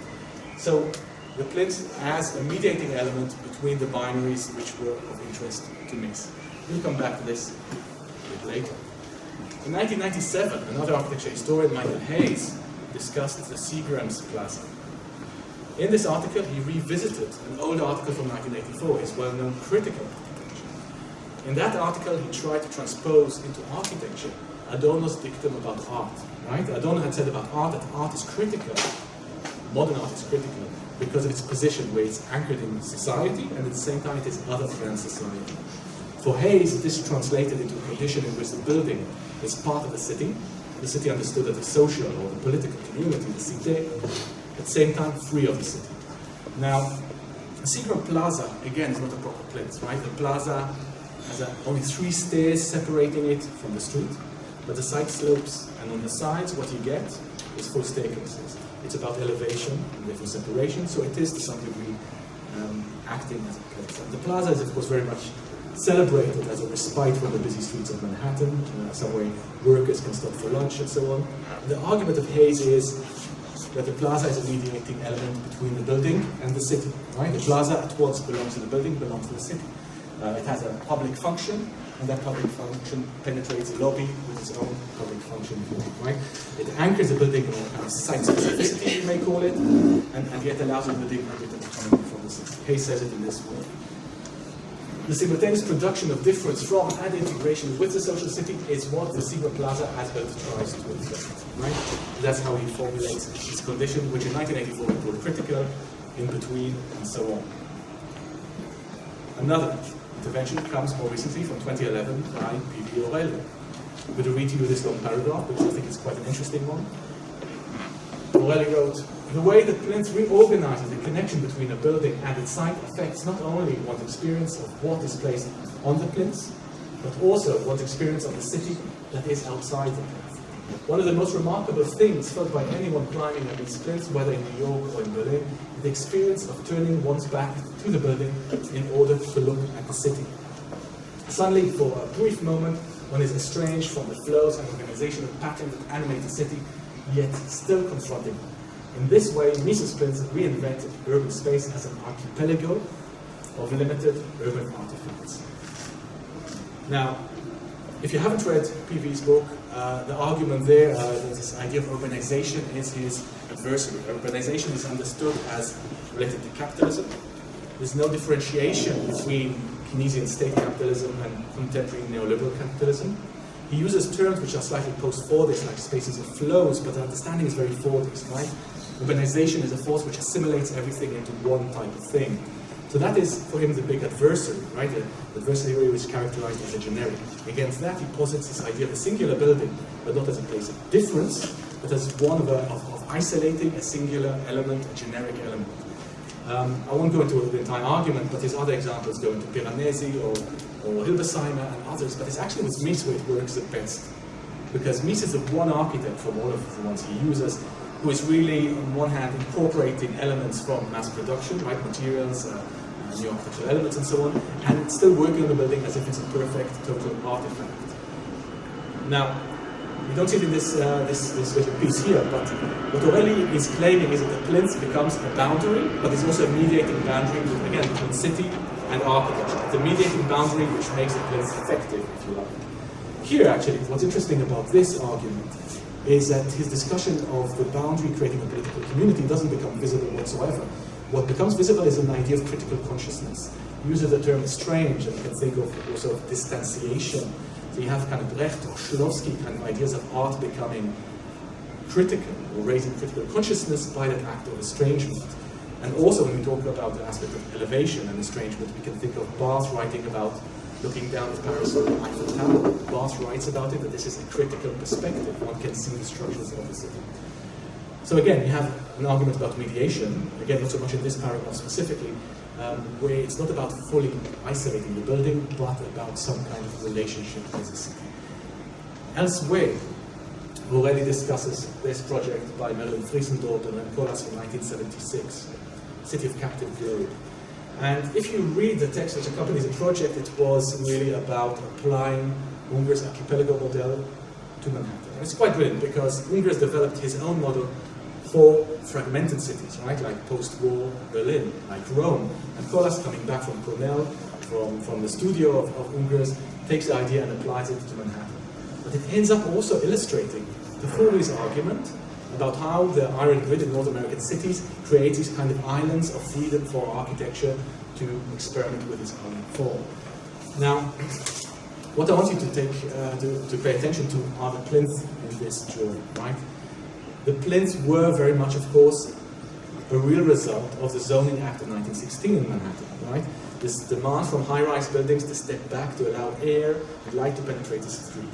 So the plinth as a mediating element between the binaries which were of interest to Mies. We'll come back to this a bit later. In 1997, another architecture historian, Michael Hayes, discussed the Seagram's Plaza. In this article, he revisited an old article from 1984, his well-known critical architecture. In that article, he tried to transpose into architecture Adorno's dictum about art. Right? Adorno had said about art that art is critical, modern art is critical, because of its position where it's anchored in society and at the same time it is other than society. For Hayes, this translated into a condition in which the building is part of the city understood as the social or the political community, the cité, at the same time free of the city. Now, the Seagram Plaza, again, is not a proper plinth, right? The plaza has only 3 stairs separating it from the street, but the side slopes, and on the sides what you get is 4 staircases. It's about elevation and therefore separation, so it is to some degree acting as a place. And the plaza is, of course, very much celebrated as a respite from the busy streets of Manhattan, some way workers can stop for lunch and so on. And the argument of Hayes is that the plaza is a mediating element between the building and the city. Right? The plaza at once belongs to the building, belongs to the city. It has a public function, and that public function penetrates the lobby with its own public function, right? It anchors the building in a kind of site specificity, you may call it, and yet allows the building a bit of autonomy from the city. Hayes says it in this way. The simultaneous production of difference from and integration with the social city is what the Seagram Plaza as both tries to reflect, right? And that's how he formulates this condition, which in 1984 he called critical, in between, and so on. Another intervention comes more recently from 2011 by P.V. Aurelio. I'm going to read to you this long paragraph, which I think is quite an interesting one. Aurelio wrote, the way that plinth reorganizes the connection between a building and its site affects not only one's experience of what is placed on the plinth, but also one's experience of the city that is outside the plinth. One of the most remarkable things felt by anyone climbing at these plinths, whether in New York or in Berlin, is the experience of turning one's back to the building in order to look at the city. Suddenly, for a brief moment, one is estranged from the flows and organizational patterns that animate the city, yet still confronting them. In this way, Mies's plinth reinvented urban space as an archipelago of limited urban artifacts. Now, if you haven't read PV's book, the argument there, this idea of urbanization is his adversary. Urbanization is understood as related to capitalism. There's no differentiation between Keynesian state capitalism and contemporary neoliberal capitalism. He uses terms which are slightly post-Fordist, like spaces of flows, but the understanding is very Fordist, right? Urbanization is a force which assimilates everything into one type of thing. So that is, for him, the big adversary, right? The adversary is characterized as a generic. Against that, he posits this idea of a singular building, but not as a place of difference, but as one of isolating a singular element, a generic element. I won't go into the entire argument, but his other examples go into Piranesi or Hilberseimer and others, but it's actually with Mies where it works the best. Because Mies is the one architect from all of the ones he uses who is really, on one hand, incorporating elements from mass production, right, materials, new architectural elements and so on, and still working on the building as if it's a perfect total artifact. Now, we don't see it in this little piece here, but what Orelli is claiming is that the plinth becomes a boundary, but it's also a mediating boundary, again, between city and architecture. The mediating boundary which makes the plinth effective, if you like. Here, actually, what's interesting about this argument is that his discussion of the boundary creating a political community doesn't become visible whatsoever. What becomes visible is an idea of critical consciousness. He uses the term estrange, and you can think of also of distanciation. So you have kind of Brecht or Shklovsky kind of ideas of art becoming critical or raising critical consciousness by that act of estrangement. And also when we talk about the aspect of elevation and estrangement, we can think of Barthes writing about looking down at Paris on the Eiffel Tower. Barthes writes about it, that this is a critical perspective. One can see the structures of the city. So again, you have an argument about mediation, again, not so much in this paragraph specifically, where it's not about fully isolating the building, but about some kind of relationship with the city. Elsewhere, already discusses this project by Merlin Friesendorfer and Collas from 1976, City of Captive Glory. And if you read the text which accompanies the project, it was really about applying Unger's archipelago model to Manhattan. And it's quite brilliant because Unger has developed his own model for fragmented cities, right? Like post-war Berlin, like Rome. And Collas, coming back from Cornell, from the studio of Unger's, takes the idea and applies it to Manhattan. But it ends up also illustrating the Fourier's argument about how the iron grid in North American cities creates these kind of islands of freedom for architecture to experiment with its own form. Now, what I want you to take to pay attention to are the plinths in this drawing, right? The plinths were very much, of course, a real result of the Zoning Act of 1916 in Manhattan, right? This demand from high-rise buildings to step back to allow air and light to penetrate the street.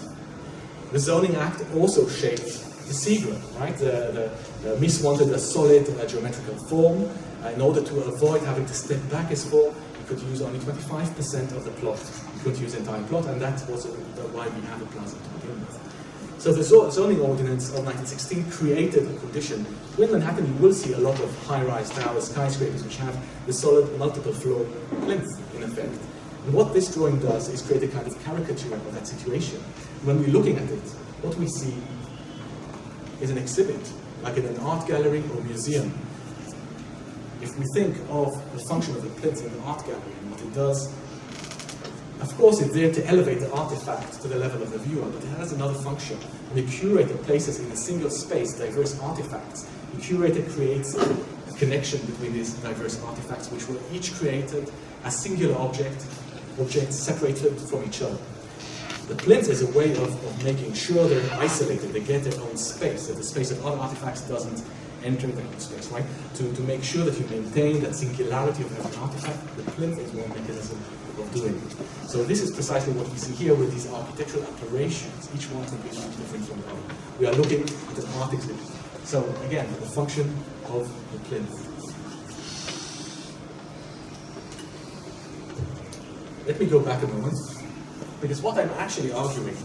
The Zoning Act also shaped the Seagram, right? The Mies wanted a solid geometrical form. In order to avoid having to step back as far, you could use only 25% of the plot. You couldn't use the entire plot, and that was why we have a plaza to begin with. So the zoning ordinance of 1916 created a condition. In Manhattan, you will see a lot of high-rise towers, skyscrapers, which have the solid multiple-floor plinth, in effect. And what this drawing does is create a kind of caricature of that situation. When we're looking at it, what we see is an exhibit, like in an art gallery or museum. If we think of the function of the plinth in an art gallery and what it does, of course it's there to elevate the artifact to the level of the viewer, but it has another function. When the curator places in a single space diverse artifacts, the curator creates a connection between these diverse artifacts, which were each created as singular objects separated from each other. The plinth is a way of making sure they're isolated, they get their own space, that the space of other artifacts doesn't enter their own space, right? To make sure that you maintain that singularity of every artifact, the plinth is one mechanism of doing it. So this is precisely what we see here with these architectural operations, each one completely different from the other. We are looking at an art exhibit. So again, the function of the plinth. Let me go back a moment. Because what I'm actually arguing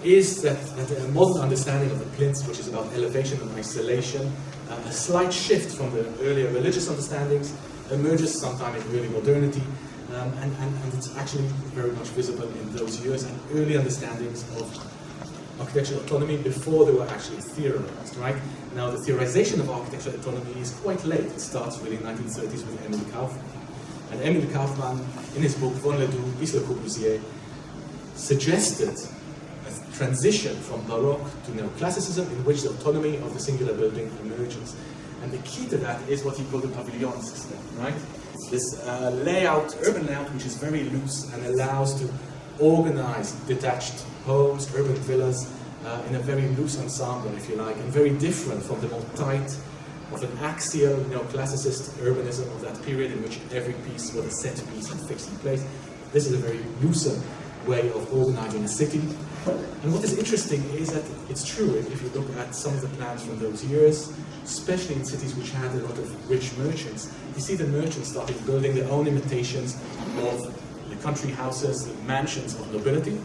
is that a modern understanding of the plinth, which is about elevation and isolation, a slight shift from the earlier religious understandings, emerges sometime in early modernity, and it's actually very much visible in those years and early understandings of architectural autonomy before they were actually theorized, right? Now, the theorization of architectural autonomy is quite late. It starts really in the 1930s with Emil Kaufmann. And Emil Kaufmann, in his book OLE W, Le Corbusier, suggested a transition from Baroque to neoclassicism in which the autonomy of the singular building emerges. And the key to that is what he called the pavilion system, right? This layout, urban layout, which is very loose and allows to organize detached homes, urban villas, in a very loose ensemble, if you like, and very different from the more tight, of an axial neoclassicist urbanism of that period in which every piece was a set piece and fixed in place. This is a very looser way of organizing a city, And what is interesting is that it's true if you look at some of the plans from those years, especially in cities which had a lot of rich merchants, you see the merchants started building their own imitations of the country houses, the mansions of nobility,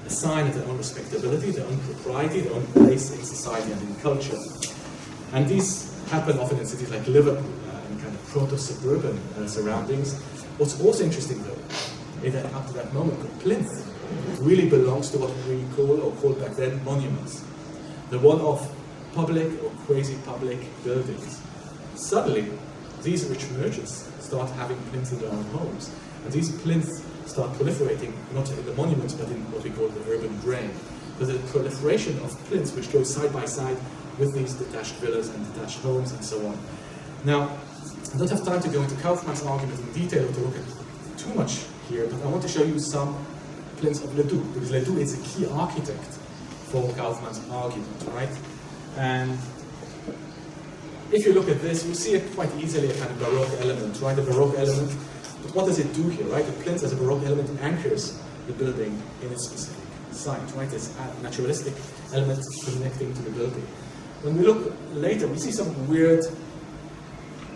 a sign of their own respectability, their own propriety, their own place in society and in culture. And these happen often in cities like Liverpool, in kind of proto-suburban surroundings. What's also interesting though, is that up to that moment, Plinth really belongs to what we called back then monuments. The one of public or quasi-public buildings. Suddenly, these rich merchants start having plinths in their own homes. And these plinths start proliferating, not in the monuments, but in what we call the urban brain. There's a proliferation of plinths which go side by side with these detached villas and detached homes and so on. Now, I don't have time to go into Kaufmann's argument in detail to look at too much here, but I want to show you some plinths of Ledoux, because Ledoux is a key architect for Kaufmann's argument, right? And if you look at this, you see it quite easily a kind of Baroque element, right? A Baroque element. But what does it do here, right? The plinth as a Baroque element anchors the building in its specific site, right? It's a naturalistic element connecting to the building. When we look later, we see some weird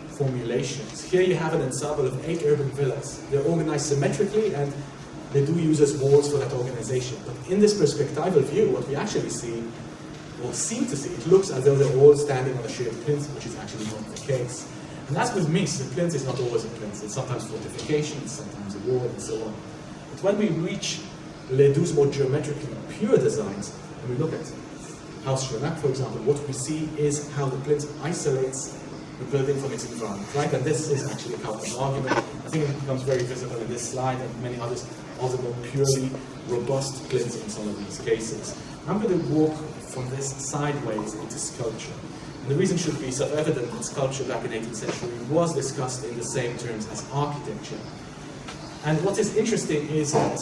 formulations. Here you have an ensemble of 8 urban villas. They're organized symmetrically, and they do use as walls for that organization. But in this perspectival view, what we actually see, or seem to see, it looks as though they're all standing on a shared plinth, which is actually not the case. And as with Mies, the plinth is not always a plinth. It's sometimes fortifications, sometimes a wall, and so on. But when we reach Ledoux's more geometrically pure designs, and we look at House Schrenack, for example, what we see is how the plinth isolates the building from its environment, right? And this is actually a Kaufmann argument. I think it becomes very visible in this slide and many others of the more purely robust plinths in some of these cases. I'm going to walk from this sideways into sculpture. And the reason should be self-evident that sculpture back in the 18th century was discussed in the same terms as architecture. And what is interesting is that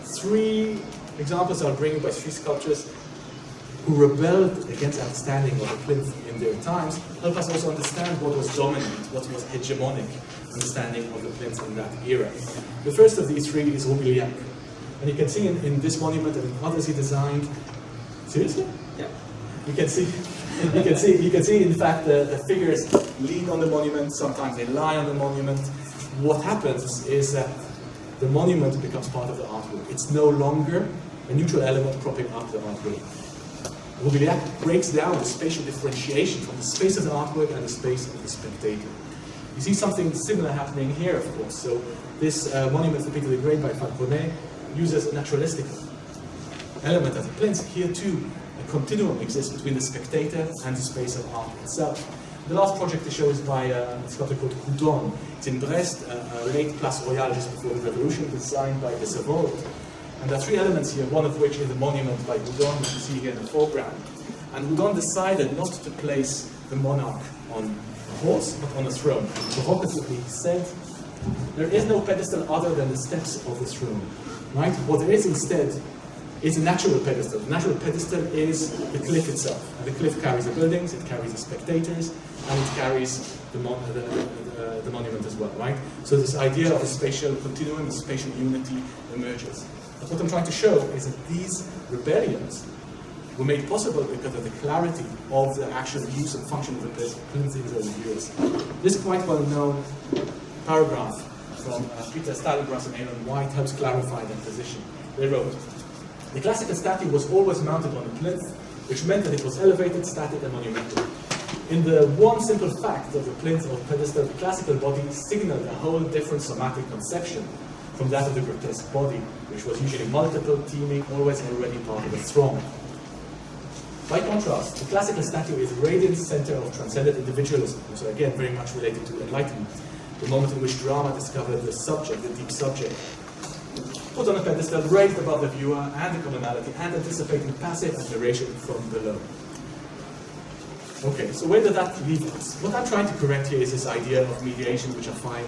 3 examples are bringing by 3 sculptors who rebelled against understanding of the plinth in their times, help us also understand what was dominant, what was hegemonic understanding of the plinth in that era. The first of these 3 is Roubiliac. And you can see in this monument and in others he designed. Seriously? Yeah. You can see in fact the figures lean on the monument, sometimes they lie on the monument. What happens is that the monument becomes part of the artwork. It's no longer a neutral element propping up the artwork. Roubiliac breaks down the spatial differentiation from the space of the artwork and the space of the spectator. You see something similar happening here, of course. So this monument for Peter the Great by Falconet uses a naturalistic element as a plinth. Here too, a continuum exists between the spectator and the space of art itself. The last project to show is by a sculptor called Houdon. It's in Brest, a late Place Royale just before the Revolution, designed by de Savant. And there are 3 elements here, one of which is the monument by Houdon, which you see here in the foreground. And Houdon decided not to place the monarch on a horse, but on a throne. Provocatively, he said, there is no pedestal other than the steps of the throne. Right? What there is instead is a natural pedestal. The natural pedestal is the cliff itself. And the cliff carries the buildings, it carries the spectators, and it carries the monument as well, right? So this idea of a spatial continuum, a spatial unity emerges. But what I'm trying to show is that these rebellions were made possible because of the clarity of the actual use and function of the plinth in those years. This quite well-known paragraph from Peter Stadelgrass and Aaron White helps clarify that position. They wrote, the classical statue was always mounted on a plinth, which meant that it was elevated, static, and monumental. In the one simple fact of the plinth or pedestal, the classical body signaled a whole different somatic conception from that of the grotesque body, which was usually multiple, teeming, always already part of a throng. By contrast, the classical statue is a radiant center of transcendent individualism, so again very much related to enlightenment, the moment in which drama discovered the subject, the deep subject. Put on a pedestal, raised above the viewer and the commonality, and anticipating passive admiration from below. Okay, so where did that leave us? What I'm trying to correct here is this idea of mediation, which I find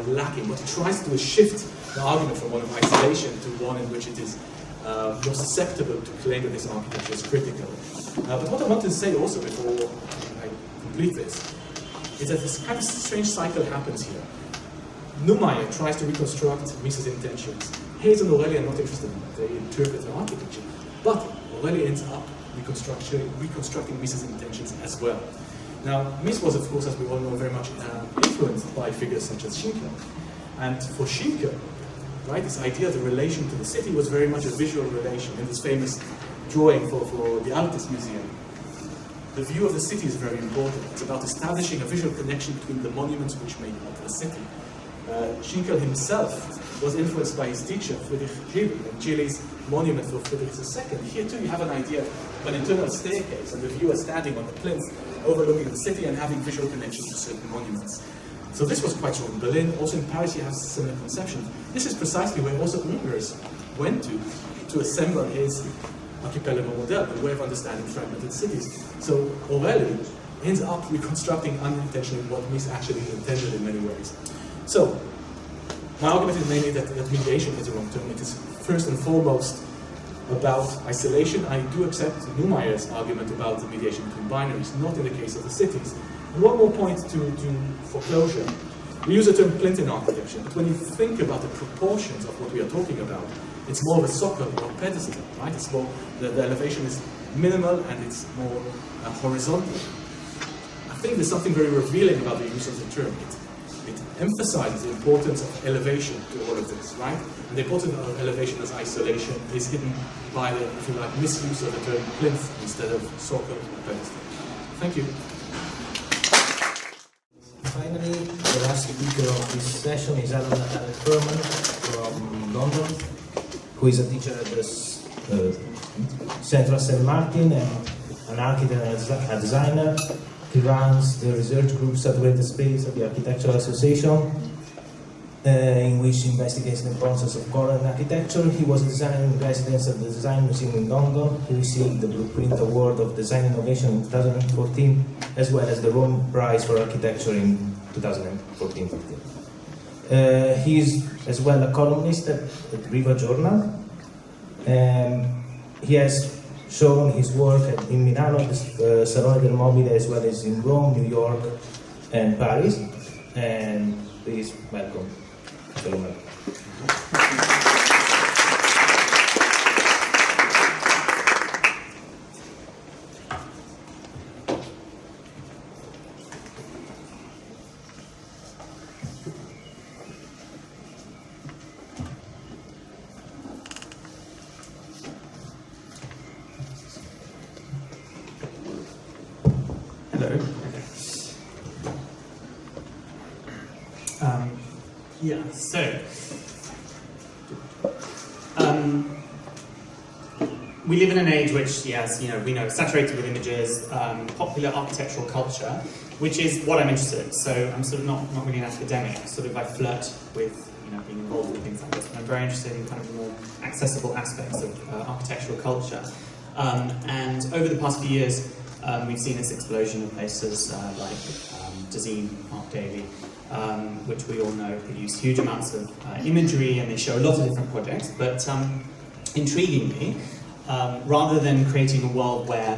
lacking. What it tries to do is shift the argument from one of isolation to one in which it is more susceptible to claim that this architecture is critical. But what I want to say also before I complete this is that this kind of strange cycle happens here. Neumayer tries to reconstruct Mies's intentions. Hayes and Aurelie are not interested in that. They interpret the architecture. But Aurelie ends up reconstructing Mies's intentions as well. Now, Mies was, of course, as we all know, very much influenced by figures such as Schinkel. And for Schinkel, right, this idea of the relation to the city was very much a visual relation. In this famous drawing for the Altes Museum, the view of the city is very important. It's about establishing a visual connection between the monuments which make up the city. Schinkel himself was influenced by his teacher, Friedrich Nietzsche, and Gilli's monument for Friedrich II. Here too you have an idea of an internal staircase and the viewer standing on the plinth overlooking the city and having visual connections to certain monuments. So this was quite strong in Berlin. Also in Paris you have similar conceptions. This is precisely where also Ungers went to assemble his archipelago model, the way of understanding fragmented cities. So Aurelie ends up reconstructing unintentionally what Mies actually intended in many ways. So, my argument is mainly that mediation is a wrong term. It is first and foremost about isolation. I do accept Neumayer's argument about the mediation between binaries, not in the case of the cities. And one more point to foreclosure. We use the term plinth in architecture, but when you think about the proportions of what we are talking about, it's more of a socle or a pedestal, right? It's more, the elevation is minimal and it's more horizontal. I think there's something very revealing about the use of the term. It emphasizes the importance of elevation to all of this, right? And the importance of elevation as isolation is hidden by the, if you like, misuse of the term plinth instead of socle or pedestal. Thank you. Finally, the last speaker of this session is NATHANAEL FURMAN from London, who is a teacher at the Central St. Martin and an architect and a designer. He runs the research group Saturated Space of the Architectural Association, in which he investigates the process of color in architecture. He was a designer in residence at the Design Museum in London. He received the Blueprint Award of Design Innovation in 2014, as well as the Rome Prize for Architecture in 2014-15. He is as well a columnist at Riva Journal. He has shown his work in Milano, the Salone del Mobile, as well as in Rome, New York, and Paris. And please welcome Giacomo. We live in an age which, yes, we know, saturated with images, popular architectural culture, which is what I'm interested in. So I'm sort of not really an academic. I flirt with being involved in things like this, but I'm very interested in kind of the more accessible aspects of architectural culture. And over the past few years, we've seen this explosion of places like Dezeen, Art Daily, which we all know produce huge amounts of imagery, and they show a lot of different projects. But intriguingly, rather than creating a world where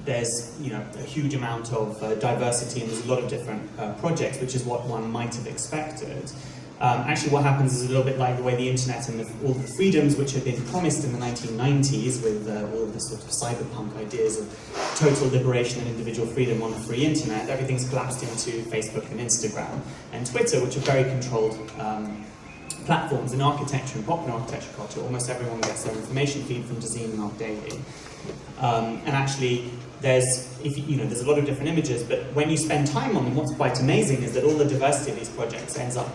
there's a huge amount of diversity and there's a lot of different projects, which is what one might have expected, actually what happens is a little bit like the way the internet and all the freedoms which had been promised in the 1990s with all of the sort of cyberpunk ideas of total liberation and individual freedom on a free internet, everything's collapsed into Facebook and Instagram and Twitter, which are very controlled platforms in architecture and popular architecture culture. Almost everyone gets their information feed from Dezeen and Art Daily. And actually, there's a lot of different images, but when you spend time on them, what's quite amazing is that all the diversity of these projects ends up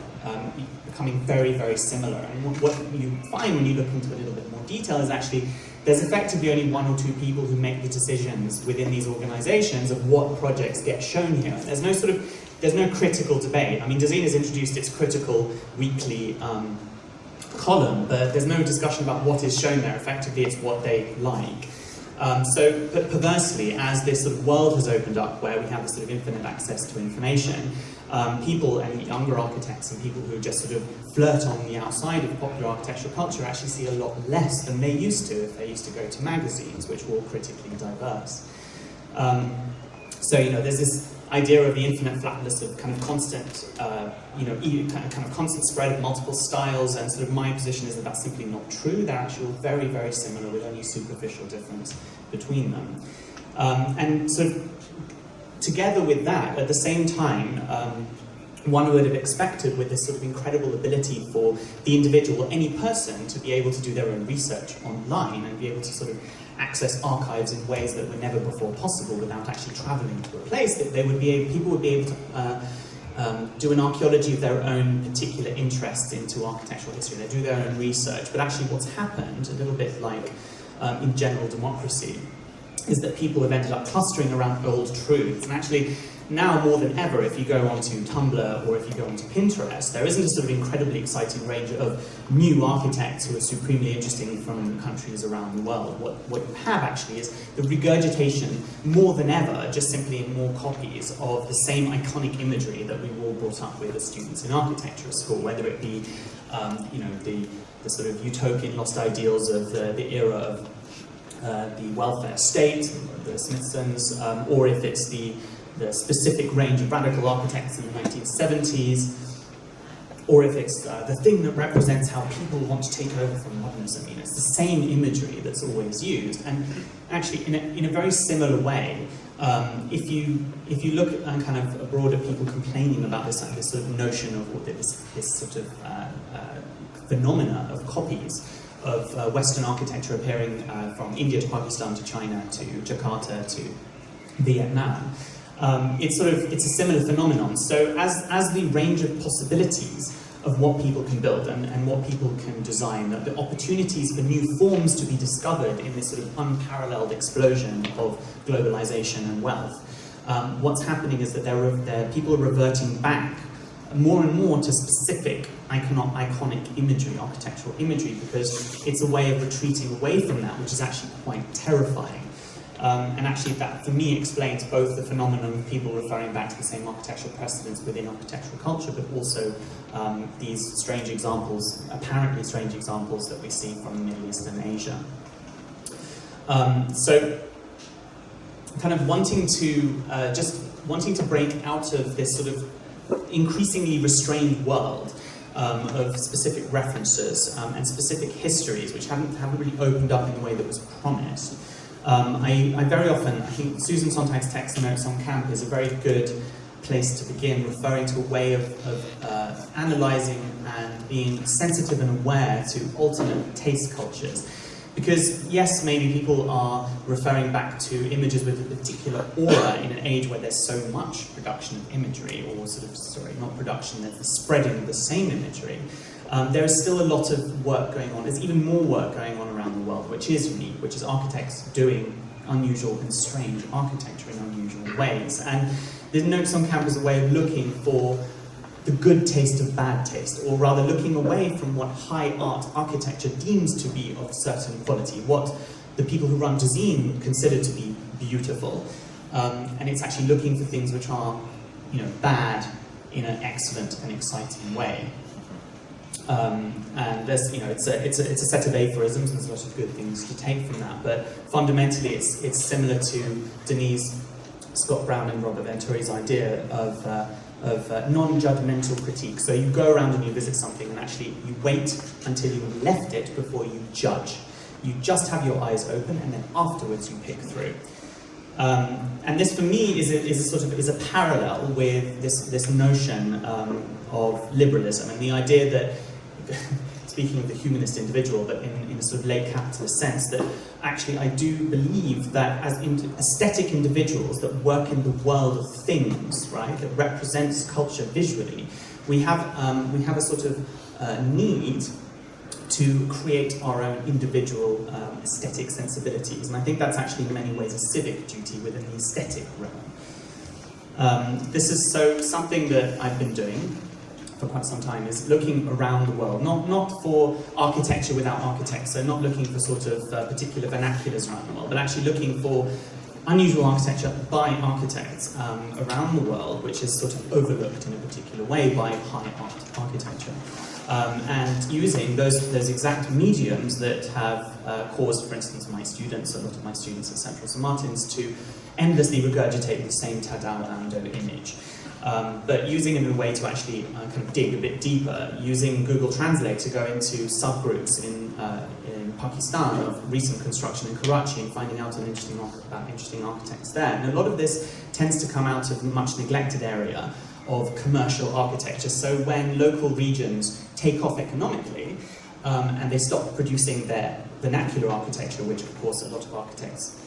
becoming very, very similar. And what you find when you look into a little bit more detail is actually there's effectively only one or two people who make the decisions within these organizations of what projects get shown here. There's no critical debate. I mean, Dezeen has introduced its critical weekly column, but there's no discussion about what is shown there. Effectively, it's what they like. But perversely, as this sort of world has opened up, where we have this sort of infinite access to information, people and younger architects and people who just sort of flirt on the outside of popular architectural culture actually see a lot less than they used to if they used to go to magazines, which were all critically diverse. There's this idea of the infinite flatness of kind of constant, kind of constant spread of multiple styles, and sort of my position is that that's simply not true. They're actually very, very similar with only superficial difference between them. And sort of together with that, at the same time, one would have expected with this sort of incredible ability for the individual, any person, to be able to do their own research online and be able to sort of access archives in ways that were never before possible without actually traveling to a place, that people would be able to do an archaeology of their own particular interests into architectural history. They do their own research, but actually what's happened, a little bit like in general democracy, is that people have ended up clustering around old truths. And actually, now more than ever, if you go onto Tumblr or if you go onto Pinterest, there isn't a sort of incredibly exciting range of new architects who are supremely interesting from countries around the world. What you have actually is the regurgitation, more than ever, just simply in more copies of the same iconic imagery that we were all brought up with as students in architecture school, whether it be the sort of utopian lost ideals of the era of the welfare state, the Smithsons, or if it's the specific range of radical architects in the 1970s, or if it's the thing that represents how people want to take over from modernism. You know, it's the same imagery that's always used. And actually, in a very similar way, if you look at kind of broader people complaining about this sort of notion of this sort of phenomena of copies of Western architecture appearing from India to Pakistan to China to Jakarta to Vietnam. It's a similar phenomenon. So as the range of possibilities of what people can build and what people can design, the opportunities for new forms to be discovered in this sort of unparalleled explosion of globalization and wealth, what's happening is that people are reverting back more and more to specific iconic imagery, architectural imagery, because it's a way of retreating away from that, which is actually quite terrifying. And actually that, for me, explains both the phenomenon of people referring back to the same architectural precedents within architectural culture, but also these strange examples, apparently strange examples that we see from the Middle East and Asia. So, kind of wanting to break out of this sort of increasingly restrained world of specific references and specific histories, which haven't really opened up in the way that was promised. I very often, I think Susan Sontag's text and Notes on Camp is a very good place to begin, referring to a way of analysing and being sensitive and aware to alternate taste cultures. Because yes, maybe people are referring back to images with a particular aura in an age where there's so much production of imagery, or not production, there's the spreading of the same imagery. There is still a lot of work going on. There's even more work going on around the world, which is unique, which is architects doing unusual and strange architecture in unusual ways. And the Notes on Camp is a way of looking for the good taste of bad taste, or rather looking away from what high art architecture deems to be of certain quality, what the people who run Tazeen consider to be beautiful. And it's actually looking for things which are, bad in an excellent and exciting way. And there's, it's a set of aphorisms, and there's a lot of good things to take from that. But fundamentally, it's similar to Denise Scott Brown and Robert Venturi's idea of non-judgmental critique. So you go around and you visit something, and actually you wait until you've left it before you judge. You just have your eyes open, and then afterwards you pick through. And this, for me, is a parallel with this notion of liberalism and the idea that, speaking of the humanist individual, but in a sort of late capitalist sense, that actually I do believe that as aesthetic individuals that work in the world of things, right, that represents culture visually, we have a sort of need to create our own individual aesthetic sensibilities, and I think that's actually in many ways a civic duty within the aesthetic realm. This is something that I've been doing for quite some time, is looking around the world, not for architecture without architects, so not looking for sort of particular vernaculars around the world, but actually looking for unusual architecture by architects around the world, which is sort of overlooked in a particular way by high art architecture. And using those exact mediums that have caused, for instance, a lot of my students at Central St. Martin's to endlessly regurgitate the same Tadao image. But using it in a way to actually kind of dig a bit deeper, using Google Translate to go into subgroups in Pakistan of recent construction in Karachi and finding out about interesting architects there. And a lot of this tends to come out of a much neglected area of commercial architecture. So when local regions take off economically and they stop producing their vernacular architecture, which of course a lot of architects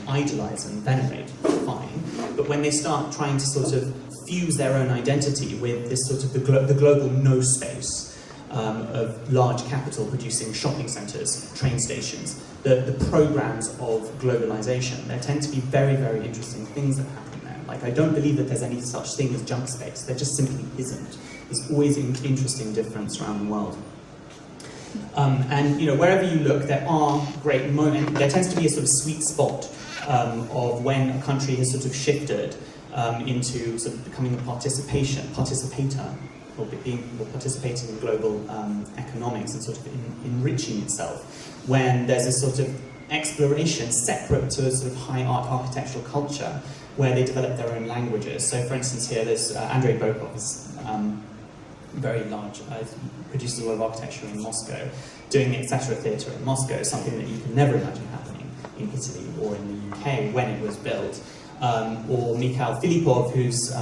idolize and venerate, fine, but when they start trying to sort of fuse their own identity with this sort of the global no space of large capital producing shopping centres, train stations, the programs of globalization, there tend to be very, very interesting things that happen there. Like, I don't believe that there's any such thing as junk space. There just simply isn't. There's always an interesting difference around the world. And you know, wherever you look, there are great moments. There tends to be a sort of sweet spot of when a country has sort of shifted into sort of becoming a participator, or participating in global economics and sort of enriching itself. When there's a sort of exploration separate to a sort of high art architectural culture, where they develop their own languages. So, for instance, here there's Andrei Bokov is very large, produces a lot of architecture in Moscow, doing the Etc. Theatre in Moscow, something that you can never imagine happening in Italy or in the UK when it was built. Or Mikhail Filipov, who's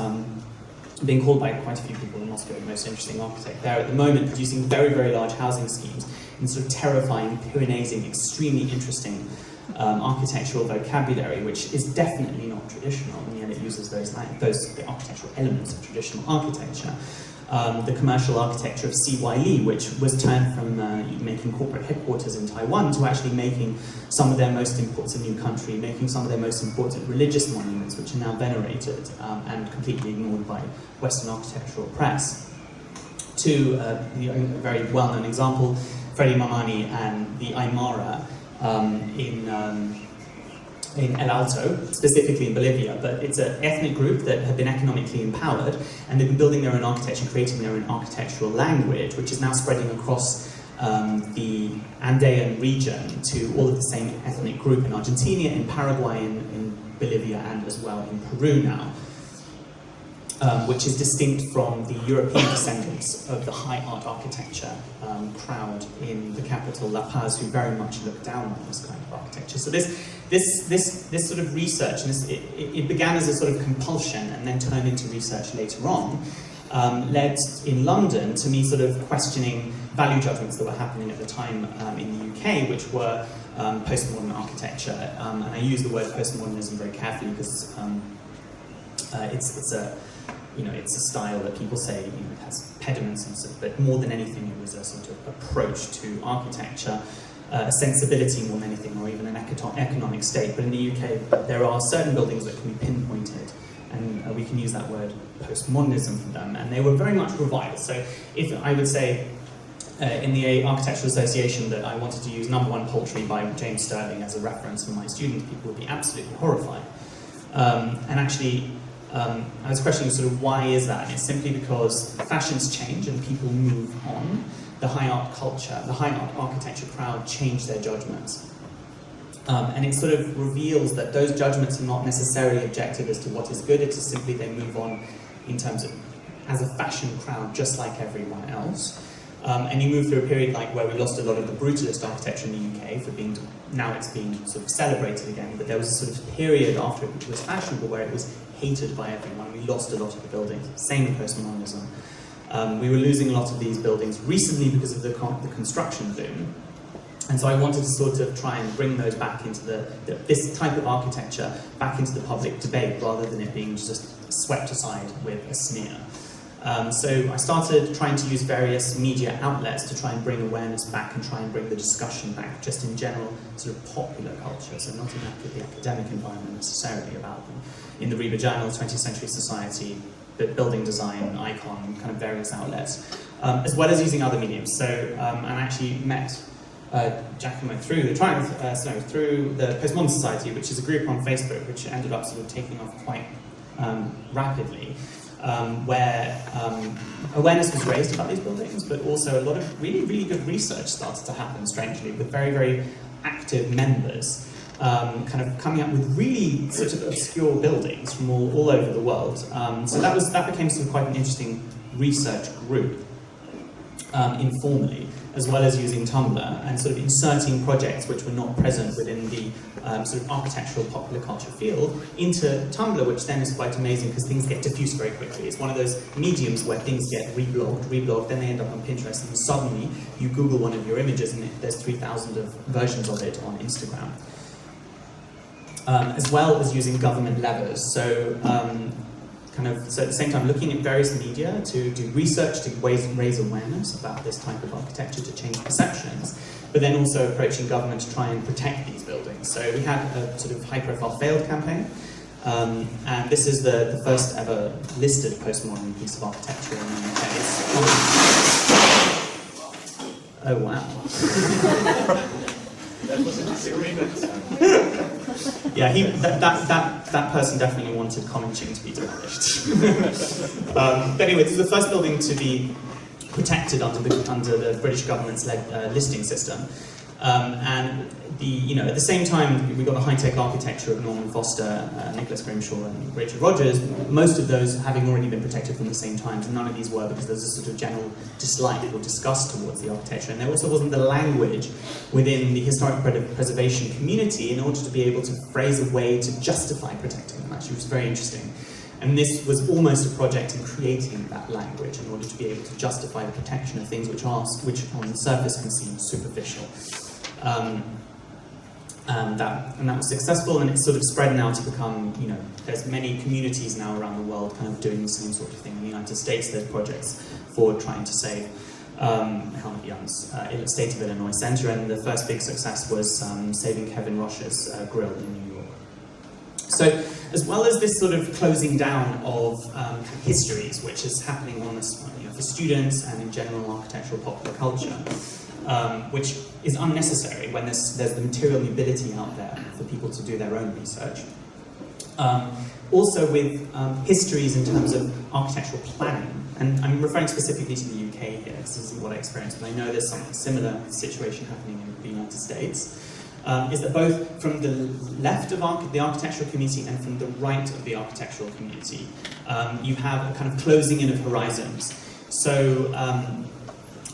being called by quite a few people in Moscow the most interesting architect there at the moment, producing very, very large housing schemes in sort of terrifying, Pyreneesing, extremely interesting architectural vocabulary, which is definitely not traditional, and yet it uses those the architectural elements of traditional architecture. The commercial architecture of CYLE, which was turned from making corporate headquarters in Taiwan to actually making some of their most important, it's a new country, making some of their most important religious monuments, which are now venerated and completely ignored by Western architectural press. To a very well-known example, Freddy Mamani and the Aymara in El Alto, specifically in Bolivia, but it's an ethnic group that have been economically empowered, and they've been building their own architecture, creating their own architectural language, which is now spreading across the Andean region to all of the same ethnic group in Argentina, in Paraguay, in Bolivia, and as well in Peru now, which is distinct from the European descendants of the high art architecture crowd in the capital, La Paz, who very much look down on this kind of architecture. So this sort of research, and it began as a sort of compulsion and then turned into research later on, led in London to me sort of questioning value judgments that were happening at the time in the UK, which were postmodern architecture. And I use the word postmodernism very carefully because it's a style that people say it has pediments and stuff, but more than anything it was a sort of approach to architecture, a sensibility more than anything, or even an economic state. But in the UK there are certain buildings that can be pinpointed, and we can use that word postmodernism for them, and they were very much reviled. So if I would say in the Architectural Association that I wanted to use Number One Poultry by James Sterling as a reference for my students, people would be absolutely horrified. And actually, I was questioning sort of why is that? And it's simply because fashions change and people move on. The high art culture, the high art architecture crowd change their judgments. And it sort of reveals that those judgments are not necessarily objective as to what is good, it's just simply they move on in terms of as a fashion crowd just like everyone else. And you move through a period like where we lost a lot of the brutalist architecture in the UK for being, now it's being sort of celebrated again, but there was a sort of period after it was fashionable where it was hated by everyone. We lost a lot of the buildings. Same with postmodernism. We were losing a lot of these buildings recently because of the construction boom. And so I wanted to sort of try and bring those back into this type of architecture back into the public debate rather than it being just swept aside with a sneer. So I started trying to use various media outlets to try and bring awareness back and try and bring the discussion back just in general sort of popular culture, so not in the academic environment necessarily about them. In the Reba Journal, 20th Century Society, Building Design, Icon, kind of various outlets, as well as using other mediums. So and I actually met Giacomo through the through the Postmodern Society, which is a group on Facebook, which ended up sort of taking off quite rapidly, where awareness was raised about these buildings, but also a lot of really, really good research started to happen, strangely, with very, very active members kind of coming up with really sort of obscure buildings from all over the world. So that became sort of quite an interesting research group, informally, as well as using Tumblr and sort of inserting projects which were not present within the sort of architectural popular culture field into Tumblr, which then is quite amazing because things get diffused very quickly. It's one of those mediums where things get reblogged, then they end up on Pinterest, and suddenly you Google one of your images and there's 3,000 versions of it on Instagram. As well as using government levers. So so at the same time looking at various media to do research to raise awareness about this type of architecture to change perceptions, but then also approaching government to try and protect these buildings. So we had a sort of high-profile failed campaign, and this is the first ever listed postmodern piece of architecture in the UK. Oh wow. That was a disagreement. Yeah, that person definitely wanted commenting to be demolished. But anyway, this is the first building to be protected under the British government's listing system. And at the same time, we got the high-tech architecture of Norman Foster, Nicholas Grimshaw, and Richard Rogers. Most of those having already been protected from the same times. None of these were, because there's a sort of general dislike or disgust towards the architecture. And there also wasn't the language within the historic preservation community in order to be able to phrase a way to justify protecting them, actually, which was very interesting. And this was almost a project in creating that language in order to be able to justify the protection of things which on the surface can seem superficial. And that was successful, and it's sort of spread now to become, there's many communities now around the world kind of doing the same sort of thing. In the United States, there's projects for trying to save Helmut Young's State of Illinois Center, and the first big success was saving Kevin Roche's grill in New York. So, as well as this sort of closing down of histories, which is happening on this, for students and in general architectural popular culture, which is unnecessary when there's the material mobility out there for people to do their own research. Also with histories in terms of architectural planning, and I'm referring specifically to the UK here, this isn't what I experienced, but I know there's some similar situation happening in the United States, is that both from the left of the architectural community and from the right of the architectural community, you have a kind of closing in of horizons. So,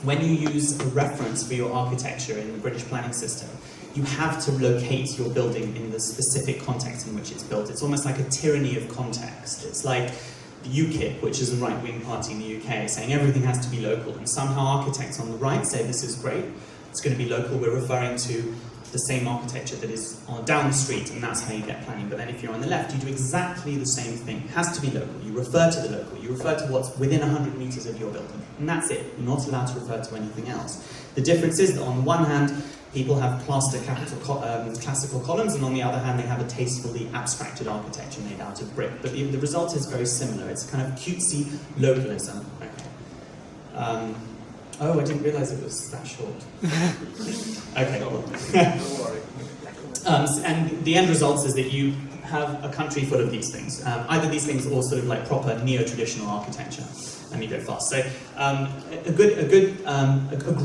when you use a reference for your architecture in the British planning system, you have to locate your building in the specific context in which it's built. It's almost like a tyranny of context. It's like the UKIP, which is a right-wing party in the UK, saying everything has to be local, and somehow architects on the right say this is great, it's going to be local, we're referring to the same architecture that is down the street, and that's how you get planning. But then if you're on the left, you do exactly the same thing. It has to be local. You refer to the local. You refer to what's within 100 meters of your building. And that's it. You're not allowed to refer to anything else. The difference is that on the one hand, people have plaster classical columns, and on the other hand, they have a tastefully abstracted architecture made out of brick. But the result is very similar. It's kind of cutesy localism. Okay. Oh, I didn't realise it was that short. Okay, cool. Don't worry. And the end result is that you have a country full of these things. Either these things or sort of like proper neo-traditional architecture. Let me go fast. So, a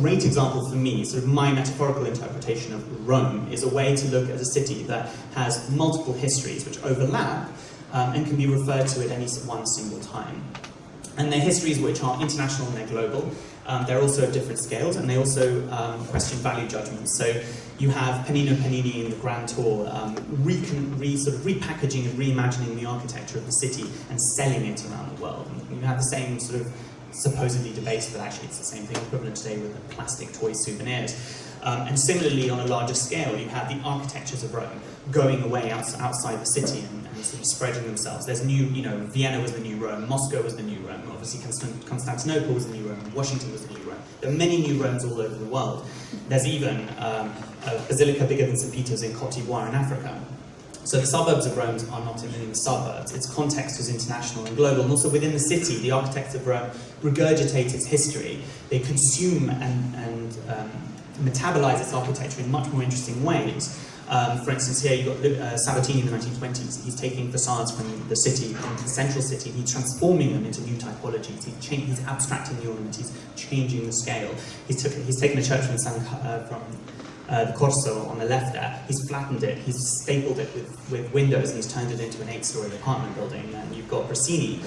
great example for me, sort of my metaphorical interpretation of Rome, is a way to look at a city that has multiple histories which overlap and can be referred to at any one single time. And they're histories which are international and they're global. They're also of different scales, and they also question value judgments. So you have Pennino Pennini in the Grand Tour sort of repackaging and reimagining the architecture of the city and selling it around the world. And you have the same sort of supposedly debased, but actually it's the same thing equivalent today with the plastic toy souvenirs. And similarly, on a larger scale, you have the architectures of Rome going away outside the city and sort of spreading themselves. There's new, Vienna was the new Rome, Moscow was the new Rome, obviously Constantinople was the new Rome, Washington was the new Rome. There are many new Romes all over the world. There's even a basilica bigger than St. Peter's in Cote d'Ivoire in Africa. So the suburbs of Rome are not in the suburbs. Its context is international and global. And also within the city, the architects of Rome regurgitate its history. They consume and metabolize its architecture in much more interesting ways. For instance, here you've got Sabatini in the 1920s. He's taking facades from the city, from the central city, and he's transforming them into new typologies. He's abstracting the ornament, he's changing the scale. He's taken a church from the Corso on the left there, he's flattened it, he's stapled it with windows, and he's turned it into an 8-story apartment building. And you've got Rossini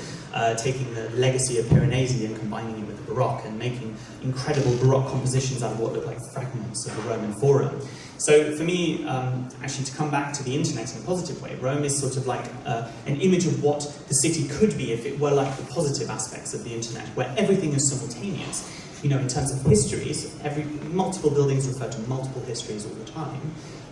taking the legacy of Piranesi and combining it with the Baroque and making incredible Baroque compositions out of what look like fragments of the Roman Forum. So for me, actually to come back to the internet in a positive way, Rome is sort of like an image of what the city could be if it were like the positive aspects of the internet, where everything is simultaneous. You know, in terms of histories, multiple buildings refer to multiple histories all the time,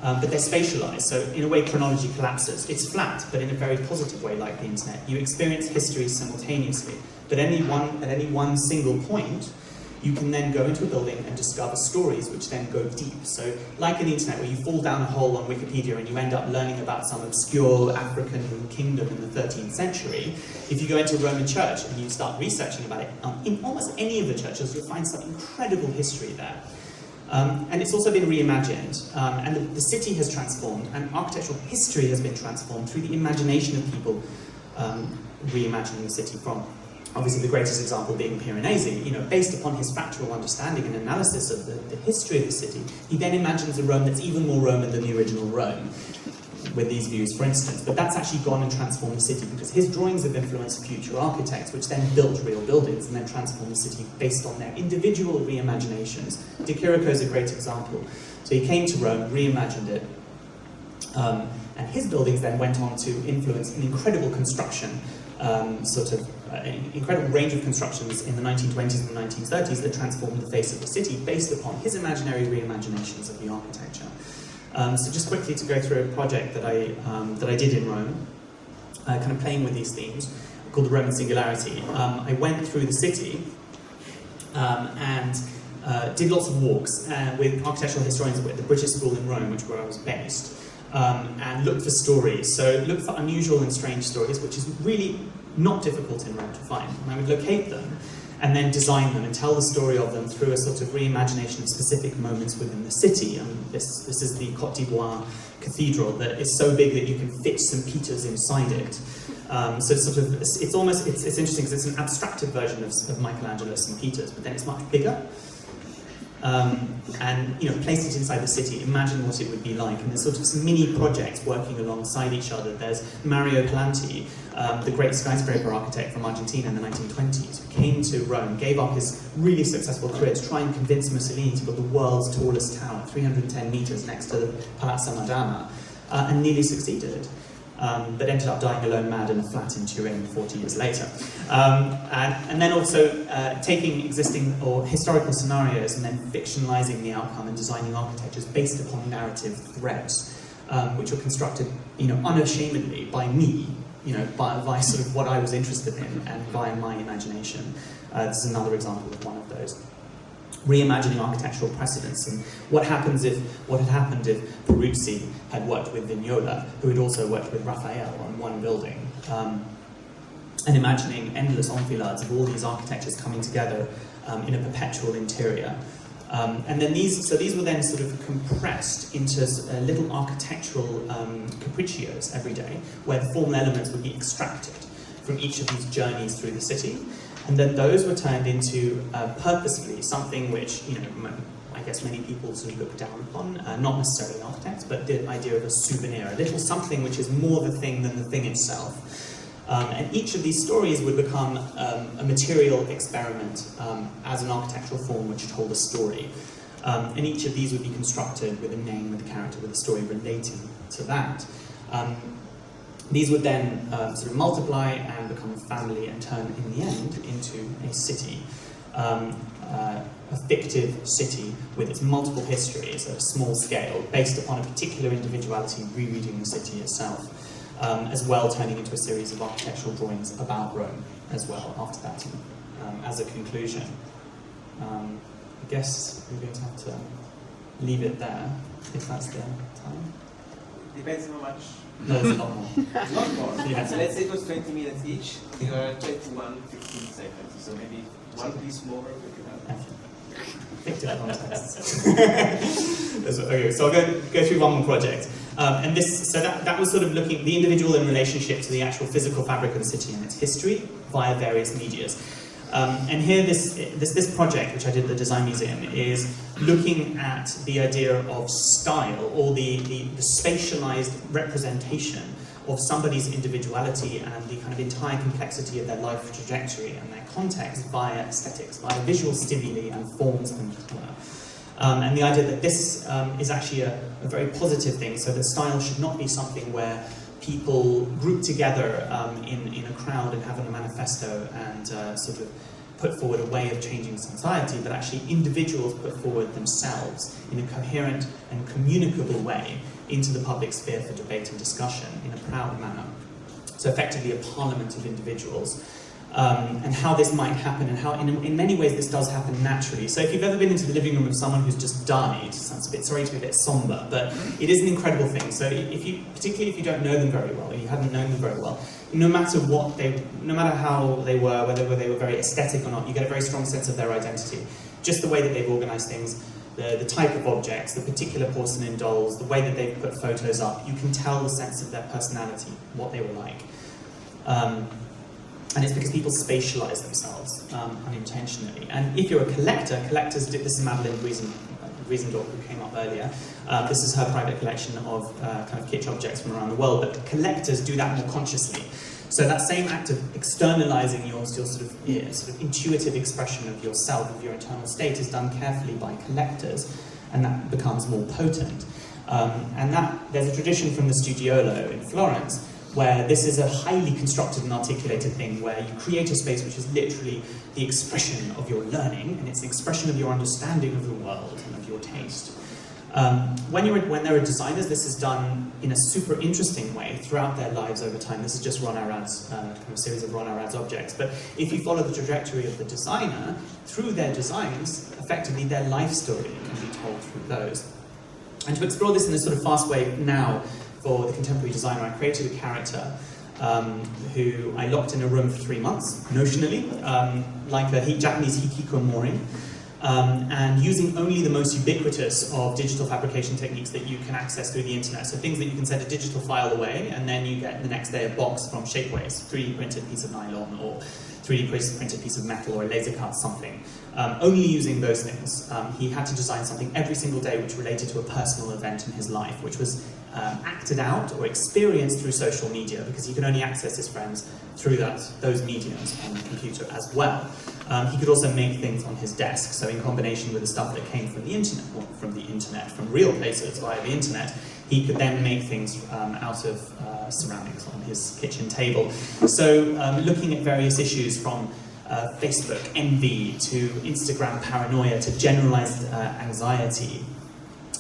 but they're spatialized, so in a way chronology collapses. It's flat, but in a very positive way, like the internet. You experience history simultaneously, but at any one single point, you can then go into a building and discover stories which then go deep. So like in the internet, where you fall down a hole on Wikipedia and you end up learning about some obscure African kingdom in the 13th century, if you go into a Roman church and you start researching about it, in almost any of the churches, you'll find some incredible history there. And it's also been reimagined, and the city has transformed, and architectural history has been transformed through the imagination of people reimagining the city from. Obviously, the greatest example being Piranesi. You know, based upon his factual understanding and analysis of the history of the city, he then imagines a Rome that's even more Roman than the original Rome, with these views, for instance. But that's actually gone and transformed the city because his drawings have influenced future architects, which then built real buildings and then transformed the city based on their individual reimaginations. De Chirico is a great example. So he came to Rome, reimagined it, and his buildings then went on to influence an incredible construction, incredible range of constructions in the 1920s and the 1930s that transformed the face of the city based upon his imaginary reimaginations of the architecture. So just quickly to go through a project that I did in Rome, kind of playing with these themes, called the Roman Singularity. I went through the city and did lots of walks with architectural historians at the British School in Rome, where I was based, and looked for stories. So looked for unusual and strange stories, which is really not difficult in Rome to find. And I would locate them and then design them and tell the story of them through a sort of reimagination of specific moments within the city. This is the Côte d'Ivoire Cathedral that is so big that you can fit St. Peter's inside it. So it's interesting because it's an abstracted version of Michelangelo's St. Peter's, but then it's much bigger. And place it inside the city, imagine what it would be like, and there's sort of some mini projects working alongside each other. There's Mario Palanti, the great skyscraper architect from Argentina in the 1920s, who came to Rome, gave up his really successful career to try and convince Mussolini to build the world's tallest tower, 310 meters next to the Palazzo Madama, and nearly succeeded. But ended up dying alone mad in a flat in Turin 40 years later. And then also taking existing or historical scenarios and then fictionalizing the outcome and designing architectures based upon narrative threads, which were constructed, unashamedly by me, by sort of what I was interested in and via my imagination. This is another example of one of those. Reimagining architectural precedents and what had happened if Peruzzi had worked with Vignola, who had also worked with Raphael on one building, and imagining endless enfilades of all these architectures coming together in a perpetual interior. And then these were then sort of compressed into little architectural capriccios every day, where the formal elements would be extracted from each of these journeys through the city. And then those were turned into, purposefully, something which, I guess many people sort of look down upon, not necessarily architects, but the idea of a souvenir, a little something which is more the thing than the thing itself. And each of these stories would become a material experiment as an architectural form which told a story. And each of these would be constructed with a name, with a character, with a story relating to that. These would then sort of multiply and become a family and turn, in the end, into a city, a fictive city with its multiple histories at a small scale, based upon a particular individuality rereading the city itself, as well turning into a series of architectural drawings about Rome as well after that, as a conclusion. I guess we're going to have to leave it there, if that's the time. Depends how much. No, there's a lot more. A lot more. Yeah. So let's say it was 20 minutes each. You are 21, 15 seconds. So maybe one piece more. Thank you. Fictive contexts. Okay, so I'll go through one more project. And this, so that was sort of looking at the individual in relationship to the actual physical fabric of the city and its history via various medias. And here, this project, which I did at the Design Museum, is looking at the idea of style, or the spatialized representation of somebody's individuality and the kind of entire complexity of their life trajectory and their context via aesthetics, via visual stimuli and forms and colour. And the idea that this is actually a very positive thing, so that style should not be something where people group together in a crowd and have a manifesto and sort of put forward a way of changing society, but actually individuals put forward themselves in a coherent and communicable way into the public sphere for debate and discussion in a proud manner. So effectively a parliament of individuals. And how this might happen, and how in many ways this does happen naturally. So if you've ever been into the living room of someone who's just died, sounds a bit, sorry to be a bit somber, but it is an incredible thing. So particularly if you don't know them very well, or you haven't known them very well, no matter how they were, whether they were very aesthetic or not, you get a very strong sense of their identity. Just the way that they've organised things, the type of objects, the particular porcelain dolls, the way that they've put photos up, you can tell the sense of their personality, what they were like. And it's because people spatialize themselves unintentionally. And if you're a collector, collectors do, this is Madeleine Griesendorf, who came up earlier. This is her private collection of kind of kitsch objects from around the world, but collectors do that more consciously. So that same act of externalizing your sort of intuitive expression of yourself, of your internal state, is done carefully by collectors, and that becomes more potent. And there's a tradition from the Studiolo in Florence, where this is a highly constructed and articulated thing, where you create a space which is literally the expression of your learning, and it's the expression of your understanding of the world and of your taste. When there are designers, this is done in a super interesting way throughout their lives over time. This is just Ron Arad's kind of series of Ron Arad's objects. But if you follow the trajectory of the designer, through their designs, effectively their life story can be told through those. And to explore this in a sort of fast way now, for the contemporary designer, I created a character who I locked in a room for 3 months, notionally, like a Japanese hikikomori, and using only the most ubiquitous of digital fabrication techniques that you can access through the internet. So things that you can send a digital file away, and then you get the next day a box from Shapeways, 3D printed piece of nylon, or 3D printed piece of metal, or a laser cut something. Only using those things. He had to design something every single day which related to a personal event in his life, which was acted out or experienced through social media, because he could only access his friends through those mediums on the computer as well. He could also make things on his desk, so in combination with the stuff that came from the internet, from real places via the internet, he could then make things out of ceramics on his kitchen table. So looking at various issues from Facebook envy to Instagram paranoia to generalized anxiety,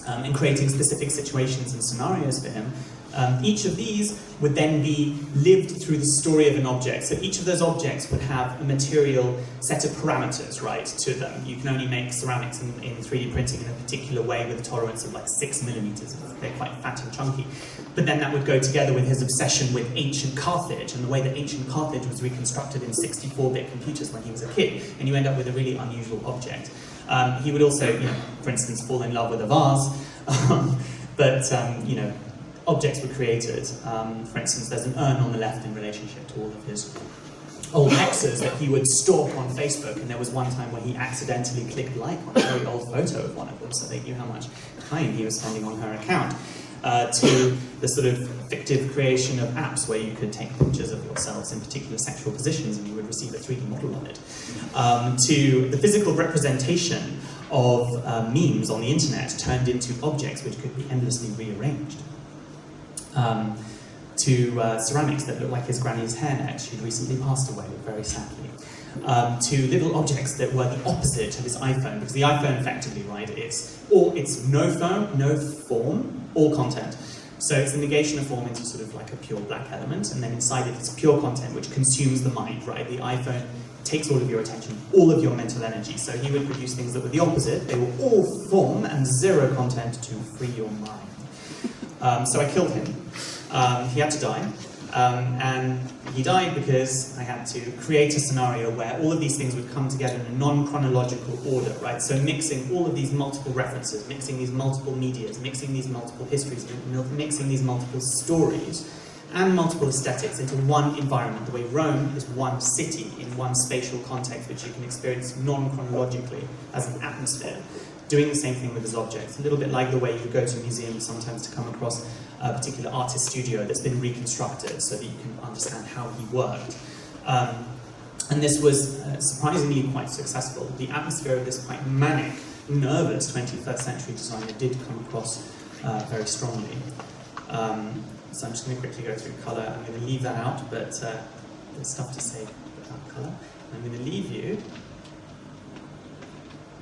and creating specific situations and scenarios for him. Each of these would then be lived through the story of an object. So each of those objects would have a material set of parameters, right, to them. You can only make ceramics in 3D printing in a particular way with a tolerance of like 6 millimeters. They're quite fat and chunky. But then that would go together with his obsession with ancient Carthage and the way that ancient Carthage was reconstructed in 64-bit computers when he was a kid. And you end up with a really unusual object. He would also, for instance, fall in love with a vase. Objects were created. For instance, there's an urn on the left in relationship to all of his old exes that he would stalk on Facebook, and there was one time where he accidentally clicked like on a very old photo of one of them, so they knew how much time he was spending on her account. To the sort of fictive creation of apps where you could take pictures of yourselves in particular sexual positions and you would receive a 3D model of it. To the physical representation of memes on the internet turned into objects which could be endlessly rearranged. To ceramics that looked like his granny's hairnet. She'd recently passed away, very sadly. To little objects that were the opposite of his iPhone, because the iPhone effectively, right, it's no form, all content. So it's the negation of form into sort of like a pure black element, and then inside it it's pure content which consumes the mind, right? The iPhone takes all of your attention, all of your mental energy. So he would produce things that were the opposite. They were all form and zero content to free your mind. So I killed him. He had to die. And he died because I had to create a scenario where all of these things would come together in a non-chronological order, right? So mixing all of these multiple references, mixing these multiple medias, mixing these multiple histories, mixing these multiple stories, and multiple aesthetics into one environment, the way Rome is one city in one spatial context which you can experience non-chronologically as an atmosphere. Doing the same thing with his objects, a little bit like the way you go to museums sometimes to come across a particular artist studio that's been reconstructed so that you can understand how he worked. And this was surprisingly quite successful. The atmosphere of this quite manic, nervous 21st century designer did come across very strongly. So I'm just going to quickly go through colour. I'm going to leave that out, but there's stuff to say about colour. I'm going to leave you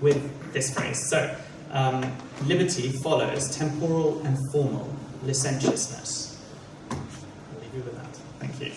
with this phrase. So, liberty follows temporal and formal licentiousness. I'll leave you with that. Thank you.